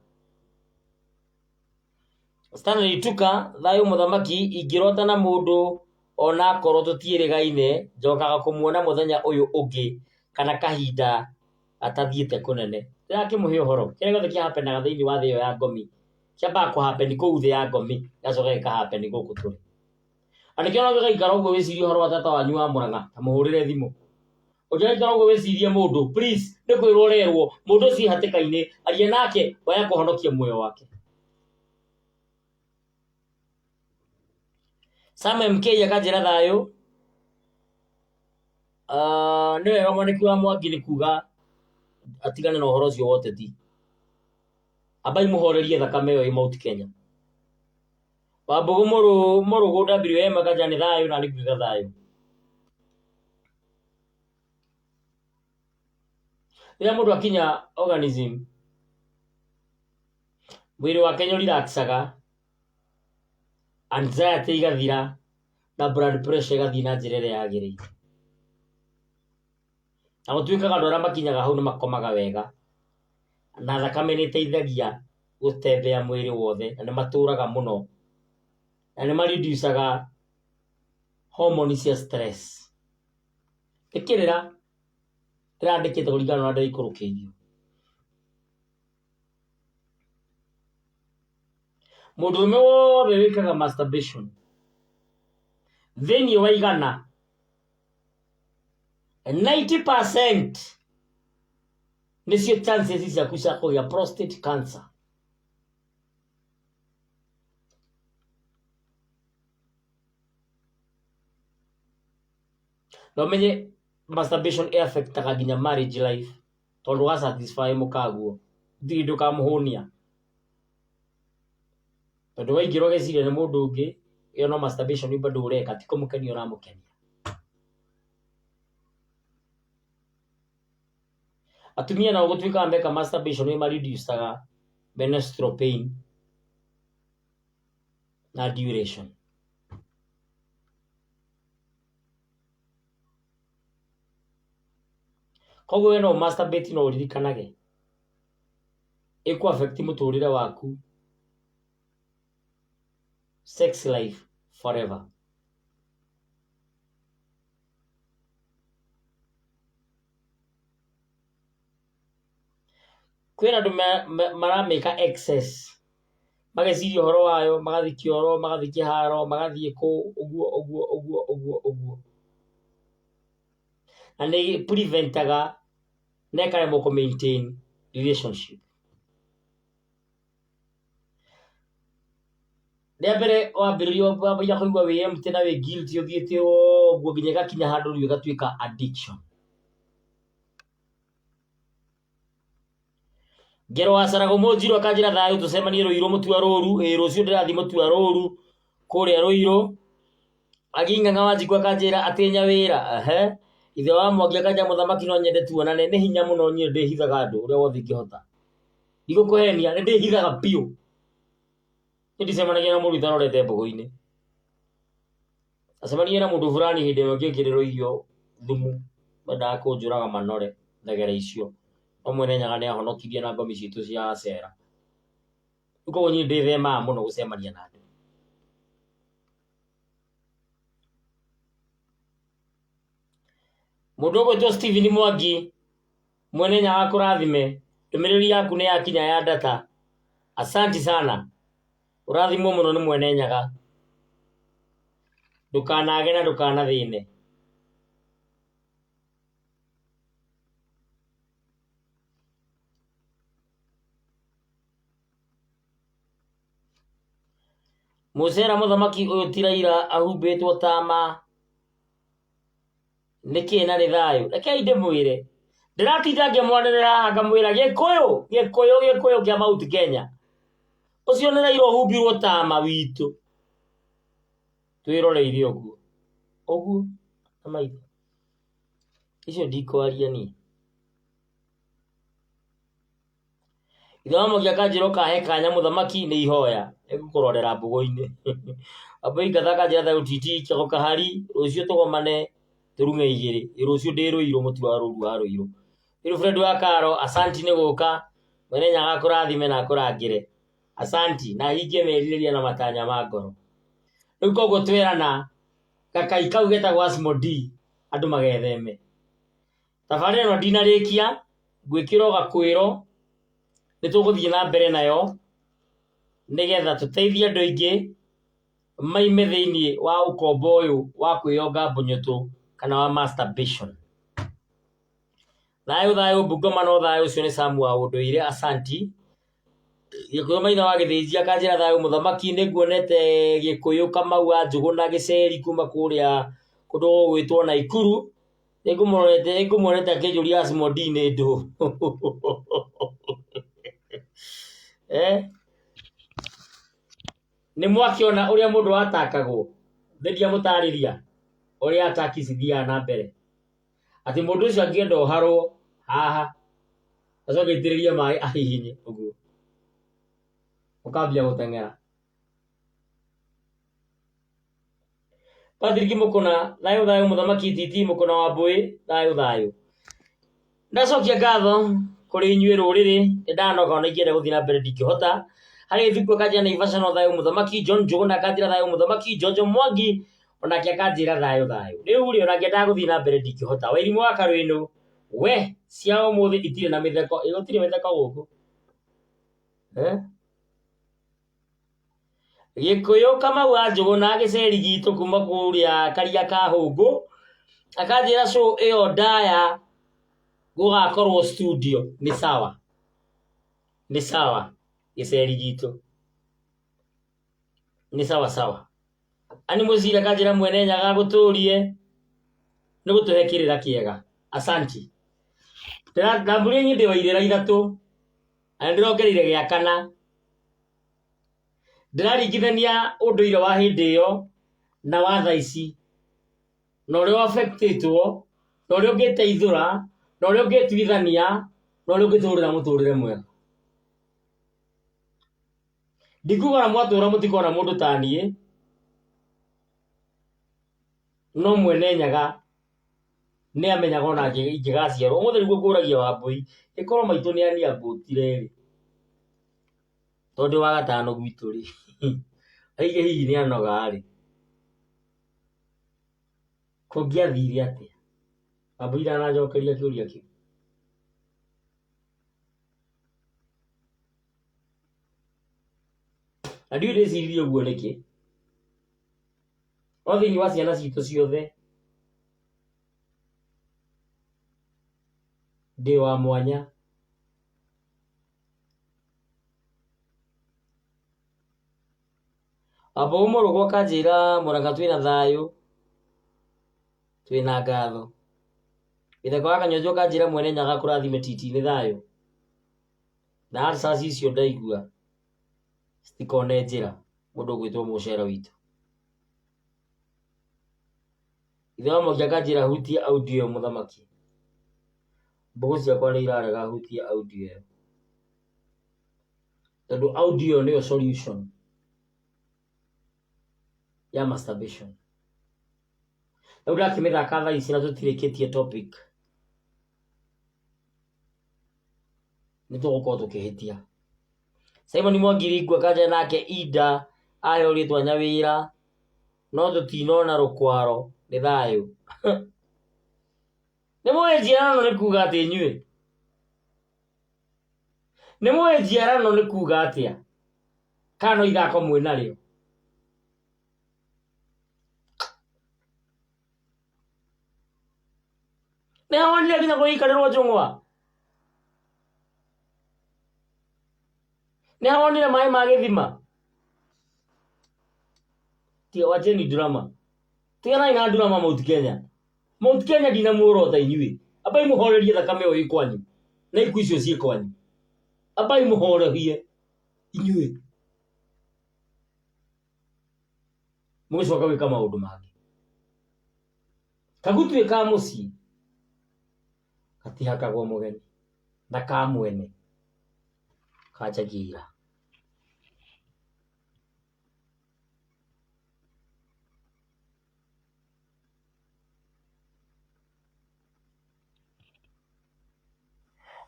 Stanley Tuka thayo mũthamaki ingĩrota na mũndũ ona akorwo tũtiĩrĩgaine njokaga kũmuona mũthenya ũyũ ũngĩ kana kahinda atathiĩte kũnene. Ndĩrakĩmũhe ũhoro kĩrĩa gĩothe kĩhapenaga thĩinĩ wa thĩ ĩyo ya ngomi kĩambaga kũhapeni kũu thĩ ya ngomi gacoka gĩkahapeni gũkũ tũrĩ. Na nĩkĩo no gĩgaikara ũguo wĩcirie ũhoro wa tata wanyu wa Mũrang'a ta mũhũrĩre thimũ. Ũngĩgaikara ũguo wĩcirie mũndũ please nĩ kwĩrwo ũrerwo mũndũ ũcio hatĩka-inĩ aria nake waya kũhonokia muoyo wake. Sam MK akanjĩra thayũ nĩ wega mwanĩki wa Mwangi nĩ kuga atigane na ũhoro ũcio wa ũteti. Ambai mũhorerie thakame ĩyo ĩ Mount Kenya. Wambũgũ mũrũgũ WM akanjĩra nĩ thayũ na nĩ kuga thayũ. Rĩrĩa mũndũ akinya organism mwĩrĩ wake nĩ ũrelaxaga, anxiety igathira na blood pressure igathiĩ na njĩra ĩrĩa yagĩrĩire. Na gũtuĩkaga andũ arĩa makinyaga hau nĩ makomaga wega na thakame nĩ ĩteithagia gũtembea mwĩrĩ wothe na nĩ matũraga mũno na nĩ mareducaga hormone cia stress. Ĩkĩrĩra ndĩrandĩkĩte kũringana na ũrĩa ndĩraikũrũkĩirio. Mũndũrũme wothe wĩkaga masturbation thĩinĩ wa 100 90% nĩcio chances ciaku cia kũgĩa prostate cancer. Na ũmenye masturbation affectaga nginya marriage life tondũ wa satisfy mũkaguo ndirĩ ndũkamũhũnia tondũ waingĩrwo geciria nĩ mũndũ ũngĩ ĩyo no masturbation bado ũreka ti kũmũkenia ũramũkenia. Atumia nao gũtuĩkaga meka masturbation nĩ mareducaga menstrual pain na duration. Koguo we no masturbate no ũririkanage ĩkũ affect mũtũrĩre waku sex life forever. Kwĩna andũ maramĩka excess mageciria ũhoro wayo magathiĩ kĩoro magathiĩ kĩharo magathiĩ kũ ũguo na nĩ preventaga na ĩkaremwo kũ maintain relationship. Rĩa mbere wambĩrĩria wambagia kũigua wĩ empty na wĩ guilty ũthiĩte ũguo nginya ĩgakinya handũ rĩu ĩgatuĩka addiction. Ngero wa Saragũ Mũnjiru akanjĩra thayũ tũcemanie Rũirũ Mũtua Rũru. Rũciũ ndĩrathiĩ Mũtua Rũru kũrĩa Rũirũ. Aging'ang'a Wanjikũ akanjĩra atĩnya wĩra ithe wa Mwangi akanjĩra mũthamaki no nyende tuonane nĩ hinya mũno niĩ ndĩhithaga andũ ũrĩa wothe ingĩhota. Ndigũkũhenia nĩ ndĩhithaga biũ. Ndicemanagia na mũndũ itarorete mbũgũ-inĩ. Acemanirie na mũndũ fulani hĩndĩ ĩmwe ngĩkĩrĩrwo irio thumu mendaga kũnjũraga manore thegere icio no Mwene Nyaga nĩ ahonokirie na ngomi citũ cia acera. Rĩu koguo niĩ ndĩthemaga mũno gũcemania na andũ. Mũndũ ũgwĩtwo Stephen Mwangi Mwene Nyaga kũrathime ndũmĩrĩri yaku nĩ yakinya ya data. Asanti sana. Ũrathimwo mũno nĩ Mwene Nyaga. Ndũkanage na ndũkanathĩne. Mũcera mũthamaki ũyũ ti Raila ahumbĩtwo tama nĩkĩ na nĩ thayũ. Rekei ndĩmwĩre ndĩratinda ngĩmwanĩrĩra haha ngamwĩra gĩkũyũ kĩa Mount Kenya ũcio nĩ Raila ũhumbirwo tama witũ. Twĩroreire ũguo na maitho icio ndikwaria niĩ. Ithamo kia Kanjiro kahe kanya muthamaki ni ihoya igukurorera mbugo-ini Wambui ngathaka njira thayo titi kĩgo kahari rucio tugomane turunge igiri rucio ndiruiro mutura ruru wa ruiro Fred wa Karo asanti ni guka mwene nyaga kurathime na kurangire asanti na hingie merirĩria na matanya ma ngoro riu koguo twirana gakai kau getagwo Asmodi andu magetheme tabarĩra ĩno ndinarĩkia gwĩkĩra gakwĩro nituguthie na mbere nayo nigetha tuteithie andu aingi maime thiini wa ukombo uyu wa kwĩyonga mbũnyũtũ kana wa masturbation thayo Bungoma no thayo ucio ni Samu wa unduire asanti Gikuyu maitha wa githĩnjia kanjĩra thayo muthamaki ni nguonete Gikuyu Kamau wa Njũgũna Gĩceri kuma kũrĩa kũndũ gwĩtwo Naikuru ningũmuonete akĩnjũria Asmodi nĩ ndũ ni mwakiona uria mundu atakagwo ndia mutarĩria uria ataki cithiaga na mbere ati mundu ucio angĩenda ũharwo haha acoke itĩrĩrie maĩ ahihinye ũguo ukambia gũteng'era Patrick Mukuna thayo muthamaki titi Mukuna wa Mbũi thayo ndacokia ngatho kuri inyuĩ rũrĩrĩ ndanoga ona ingĩenda gũthiĩ na mbere ndingĩhota hari Ithukũ kanjĩra Naivasha no thayo muthamaki John Njũgũna kanjĩra thayo muthamaki Jojo Mwangi onake kanjĩra thayo rĩu rĩ ona ngĩenda gũthiĩ na mbere ndingĩhota Wairimũ wa Karũinũ we cia ũmũthĩ itirĩ na mĩtheko gũtirĩ mĩtheko gũkũ Gĩkũyũ Kamau wa Njũgũna Gĩceri gitũ kuma kũrĩa Karia ka Hũngũ akanjĩra show ĩyo ndaya gũgakorwo studio ni sawa Gĩceri gitũ ni sawa ani mũcira kanjĩra mwene nyaga gũtũrie nĩ gũtũhe kĩrĩra kĩega asanti ndambũria nyĩ ndĩwairĩra ithatũ na ndĩrongereire gĩa kana ndĩraringithania ũndũire wa hĩndĩ ĩyo na wa thaa ici na ũrĩa affectĩtwo na ũrĩa ũngĩteithũra na ũrĩa ũngĩtuithania na ũrĩa ũngĩtũrĩra mũtũrĩre mwega ndikuga na mwatũra mũtikona mũndũ ta niĩ no mwene nyaga nĩ amenyaga ona ingĩgaciarwo ũmũthĩ nĩguo ngũragia Wambũi ĩkorwo maitũ nĩ ania ngũtire rĩ tondũ wa gatano gwitũ rĩ aige hihi nĩ anoga rĩ kũngĩathire atĩa Wambũi ndananjokeria kĩũria kĩu na ndiũĩ ndĩciririe ũguo nĩkĩ o thĩinĩ wa ciana citũ ciothe ndĩ wa mwanya Wambũi Mũrũgũ akanjĩra Mũranga twĩna thayũ twĩna ngatho Gĩtheko wa Kanyonjo akanjĩra mwene nyaga kũrathime titi nĩ thayũ na answers icio ndaigua citikone njĩra mũndũ ũgwĩtwo Mũcere witũ Ithe wa Mwangi akanjĩra hutia audio ĩyo mũthamaki mbũgũ ciakwa nĩ irarega hutia audio ĩyo tondũ audio nĩyo solution ya masturbation rĩu ndakĩmĩthaka thaa ici na tũtirĩkĩtie topic nĩtũgũkorwo tũkĩhĩtia Simon Mwangiringu akanjĩra nake Ida ayo rĩtwa nyawĩra no tũtinona rũkwaro nĩ thayũ nĩ mũĩ njiarano nĩ kuga atĩ inyuĩ nĩ mũĩ njiarano nĩ kuga atĩa kana no ithako mwĩnarĩo nĩ hawonire nginya gũikarĩrwo njũng'wa nĩ hawonire maĩ ma gĩthima tiga wacheni drama tiganai na drama Mount Kenya ndinamuorota inyuĩ abai mũhorerie thakame ĩyo ĩ kwanyu na ikuũ icio ciĩ kwanyu abai mũhorerie inyuĩ mũgĩcoka gwĩka maũndũ mangĩ kagutuĩ ka mũciĩ gatihakagwo mũgeni na ka mwene kachagira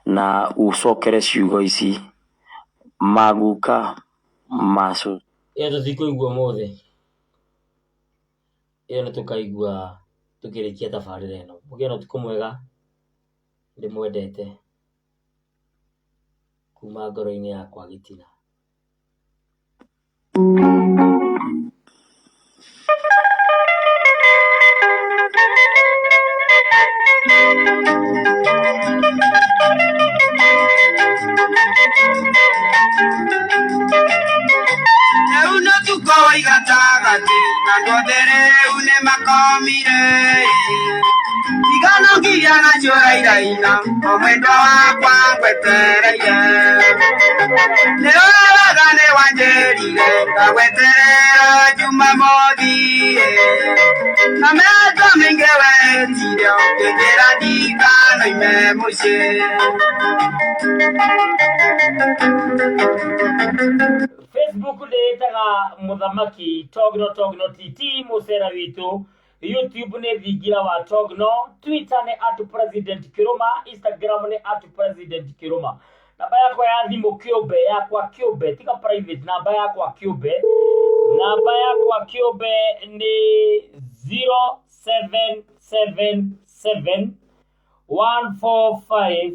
na ucokere ciugo ici maguka macu iyo tutikuigua mothe iyo nä tå kaigua tå kä rä kia thabarä ra ä no må gä na å tukå mwega ndä mwendete kuma ngoro-inä yakwa gä tina. Euno tuko igatagati na ndothere une makomire igano ngiria na njora iraina omwendo wakwa ngwetereire neoragane wanjerire ngagweterera Jumamothi na mĩaka mĩingĩ wetire ũkĩnjĩra ndikanoime mũciĩ. Facebook ndĩtaga mũthamaki Togno TT mũcera witũ, YouTube nĩ thingira wa Togno, Twitter nĩ @president_kiruma, Instagram nĩ @president_kiruma. Namba yakwa ya thimũ kĩũmbe tiga private, namba yakwa kĩũmbe nĩ 0777 145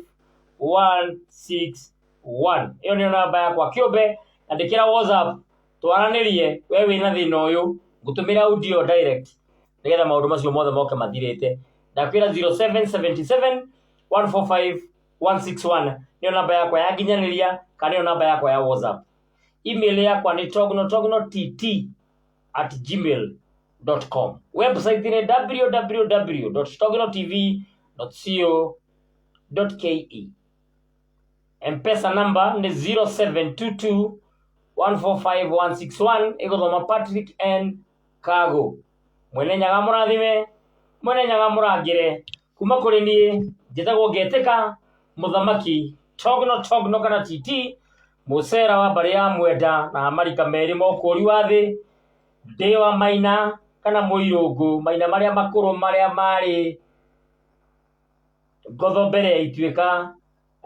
161. Iyo nĩ namba yakwa kĩũmbe. Andĩkĩra WhatsApp twaranĩrie we wĩna thĩna ũyũ, ngũtũmĩra audio direct nĩgetha maũndũ macio mothe moke mathirĩte. Ndakwĩra 0777 145 161 nĩyo namba yakwa ya nginyanĩria kana nĩyo namba yakwa ya WhatsApp. Email yakwa nĩ tognott@gmail.com. Website nĩ www.tognotv.co.ke. M-Pesa number nĩ 0722 145 161. Ĩgũthoma Patrick N Kago. Mwene nyaga mũrathime, mwene nyaga mũrangĩre. Kuma kũrĩ niĩ njĩtagwo Ngetĩka mũthamaki Togno kana TT mũcera wa mbarĩ ya Mwenda na marika merĩ mokũri wa thĩ, ndĩ wa Maina kana Mũirũngũ, Maina marĩa makũrũ marĩa marĩ ngotho mbere ya ituĩka,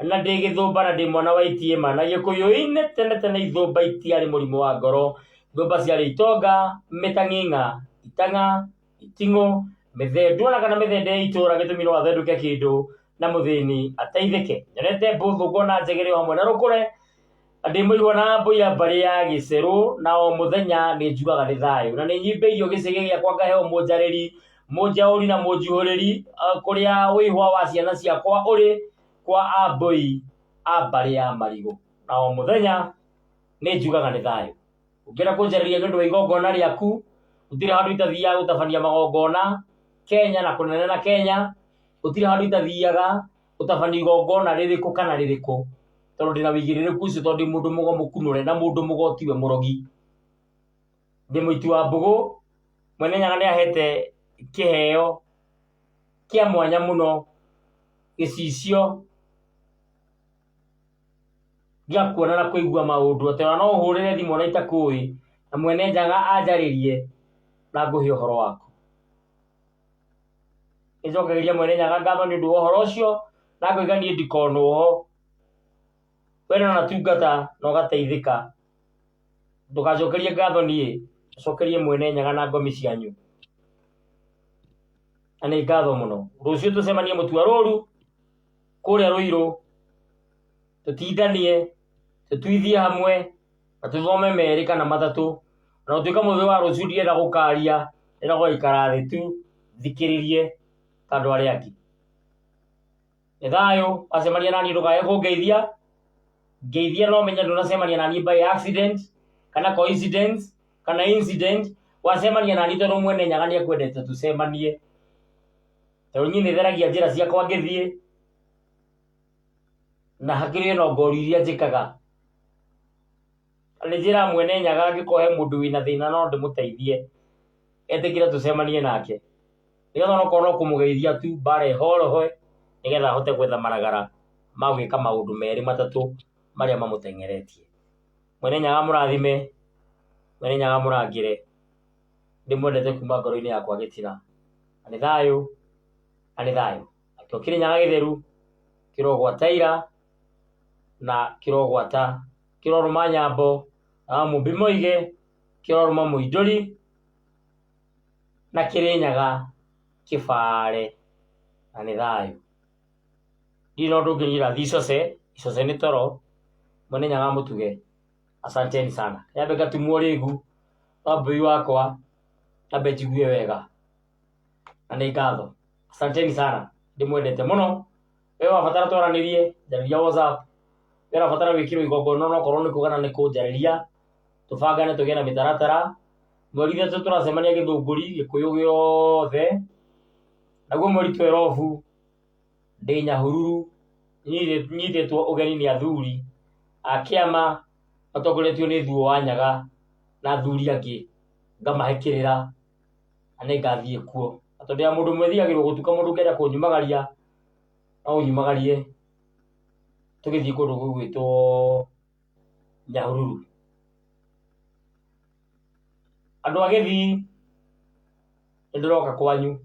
na ndĩ Gĩthũmba na ndĩ mwana wa Itiĩma, na Gĩkũyũ-inĩ tene ithũmba itiarĩ mũrimũ wa ngoro, ithũmba ciarĩ itonga, mĩtang'ing'a, itang'a, iting'ũ, mĩthendwa na kana mĩthende ya itũra gĩtũmi no athendũke kĩndũ na mũthĩni ateithĩke. Nyonete mbũthũ na njegere hamwe na rũkũre, ndĩ mũigua na mbũi ya mbarĩ ya Gĩcerũ, na o mũthenya nĩ njugaga nĩ thayũ, na nĩ nyimbĩirio gĩcege gĩakwa ngaheo mũnjarĩri, mũnjaũri na mũnjuhũrĩri, kũrĩa wĩhwa wa ciana ciakwa ũrĩ kwa ambũi a mbarĩ ya Marigũ, na o mũthenya nĩ njugaga nĩ thayũ. Ũngĩenda kũnjarĩria nĩ ũndũ wa igongona rĩaku, gũtirĩ handũ itathiaga gũtabania magongona Kenya na kũnene na Kenya, gũtirĩ handũ itathiaga gũtabania igongona rĩrĩkũ kana rĩrĩkũ, tondũ ndĩna wĩigĩrĩrĩku ũcio, tondũ ndĩ mũndũ mũgo mũkunũre na mũndũ mũgo tiwe mũrogi. Ndĩ mũiti wa mbũgũ, mwene nyaga nĩ ahete kĩheo kĩa mwanya mũno, gĩcicio gĩa kuona na kũigua maũndũ, atĩ no ũhũrĩre thimũ na itakũĩ na mwene njaga anjarĩrie na ngũhe ũhoro waku. Nĩnjokagĩria mwene nyaga ngatho nĩ ũndũ wa ũhoro ũcio, na ngauga niĩ ndikonwo ho. We no natungata na ũgateithĩka, ndũgacokerie ngatho niĩ, ũcokerie mwene nyaga na ngomi cianyu, na nĩ ngatho mũno. Rũciũ tũcemanie Mũtuarũru kũrĩa Rũirũ, tũtindanie, tũtuithie hamwe na tũthome merĩ kana matatũ, na gũtuĩka mũthĩ wa rũciũ ndienda gũkaria, ndĩrenda gũgaikara thĩ tu thikĩrĩrie ta andũ arĩa angĩ. Nĩ thayũ, wacemania naniĩ ndũkae kũngeithia, ngeithia no menya ndũnacemania naniĩ by accident kana coincidence kana incident, wacemania naniĩ tondũ mwene nyaga nĩ ekwendete tũcemanie, tondũ niĩ nĩ theragia njĩra ciakwa ngĩthiĩ, na hakĩrĩ no ngoru iria njĩkaga. Nĩ njĩra mwene nyaga angĩkorwo he mũndũ wĩna thĩna no ndĩmũteithie, etĩkĩre tũcemanie nake, nĩgetha onokorwo no kũmũgeithia tu mbara ĩhorohe, nĩgetha ahote gwetha maragara ma gwĩka maũndũ merĩ matatũ maria mamutengeretie. Mwene Nyaga murathime, mwene Nyaga murangire, ndimwendete kuma ngoro-ini yakwa gitina. Ani thayo, ani thayo. Akiokire Nyaga githeru, kirogwataira na kirogwata, kiroruma Nyambo, na Mumbi Moige, kiroruma Muinduri, na Kirinyaga kibare. Ani thayo. Ndino ndungirira thicose, icose ni toro, mwene Nyaga mutuge. Asanteni sana. Yabe gatumwo rigu, wambui wakwa, yabe jigue wega. Na nĩ ngatho. Asanteni sana. Ndimwendete muno. Wewe wabatara twaranirie, njariria WhatsApp. Wewe wabatara wikirwo igongona no korwo ni kugana ni kunjariria. Tubangane tugie na mitaratara. Mweri thatu turacemania Githunguri, Gikuyu giothe. Naguo mweri twerobu ndi Nyahururu. Nyitĩtwo ũgeni nĩ athuri a kĩama matongoretio nĩ Thuo wa Nyaga na athuri angĩ ngamahekĩrĩra na nĩ ngathiĩ kuo. Tondũ ya mũndũ mwĩthigagĩrwo gũtuka mũndũ ũngĩenda kũnyumagaria no ũnyumagarie tũgĩthiĩ kũndũ gwĩtwo Nyahururu. Andũ a Gĩthii nĩndĩroka kwanyu.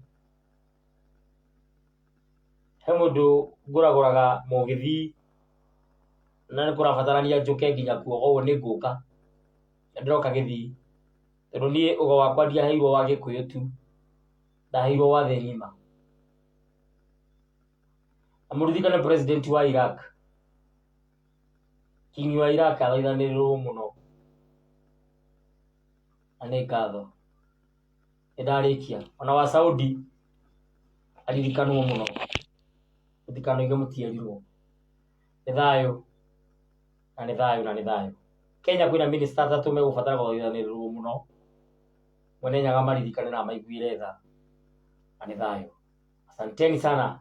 He mũndũ ngũragũraga Mũgĩthii na nĩ kũrabatarania njũke nginya kuo, koguo nĩ ngũka. Ndĩroka Gĩthii tondũ niĩ ũgo wakwa ndiaheirwo wa Gĩkũyũ tu, ndaheirwo wa thĩ ng'ima. Na mũririkane president wa Iraq, King wa Iraq athaithanĩrĩrwo mũno. Na nĩ ngatho. Nĩndarĩkia. Ona wa Saudi aririkanwo mũno. Mũtikanoige mũtiarirwo. Nĩ thayũ na nĩ thayũ na nĩ thayũ. Kenya kwĩna minister atatũ megũbatara gũthaithanĩrĩrwo mũno. Mwene Nyaga maririkane na maiguire tha. Na nĩ thayũ. Asanteni sana.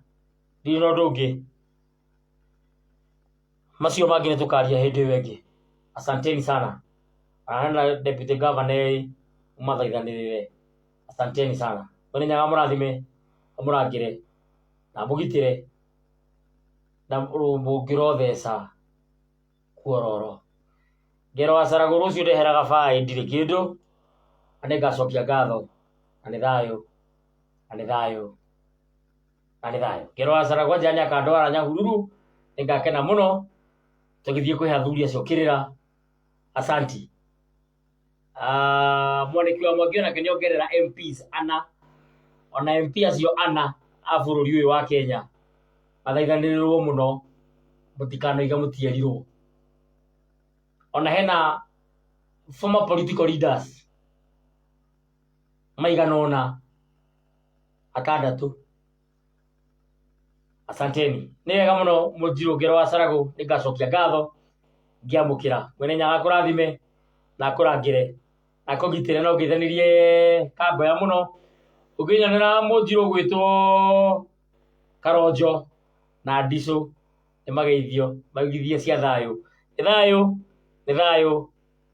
Ndirĩ na ũndũ ũngĩ. Macio mangĩ nĩtũkaria hĩndĩ ĩyo ĩngĩ. Asanteni sana. Na deputy governor umathaithanĩrĩre. Asanteni sana. Mwene Nyaga mũrathime, mũrangĩre na mũgitĩre na mũngĩrotheca kuororo. Ngero acarago rũciũ ndeheraga baĩ ndirĩ kĩndũ na nĩngacokia ngatho. Na nĩ thayũ na nĩ thayũ na nĩ thayũ. Ngero acarago nja nĩakandwara Nyahururu, nĩngakena mũno tũgĩthiĩ kwĩ athuri acio kĩrĩra. Asanti. Mwandĩki wa Mwangi onake nĩongerera MPs 4, ona MP acio 4 a bũrũri ũyũ wa Kenya mathaithanĩrĩrwo mũno, mũtikanoige mũtiarirwo. Ona hena former political leaders maigana ũna 6. Asanteni. Nĩ wega mũno Mũnjirũ Ngero wa Caragu, nĩngacokia ngatho ngĩamũkĩra. Mwene Nyaga kũrathime na kũrangĩre na kũgitĩre na ũngĩithanĩrie kamboya mũno. Ũngĩnyanĩra Mũnjirũ gwĩtwo Karonjo na Ndicũ nĩmageithio maigithie cia thayũ. Nĩ thayũ, nĩ thayũ.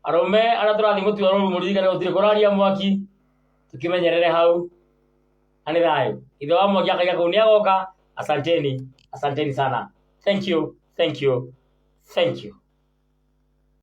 Arũme arĩa tũrathiĩ gũtua rũru mũririkane gũtirĩ kũraria mwaki, tũkĩmenyerere hau. Na nĩ thayũ. Ithe wa Mwangi akaiga kũu nĩagoka. Asanteni, asanteni sana. Thank you, thank you, thank you.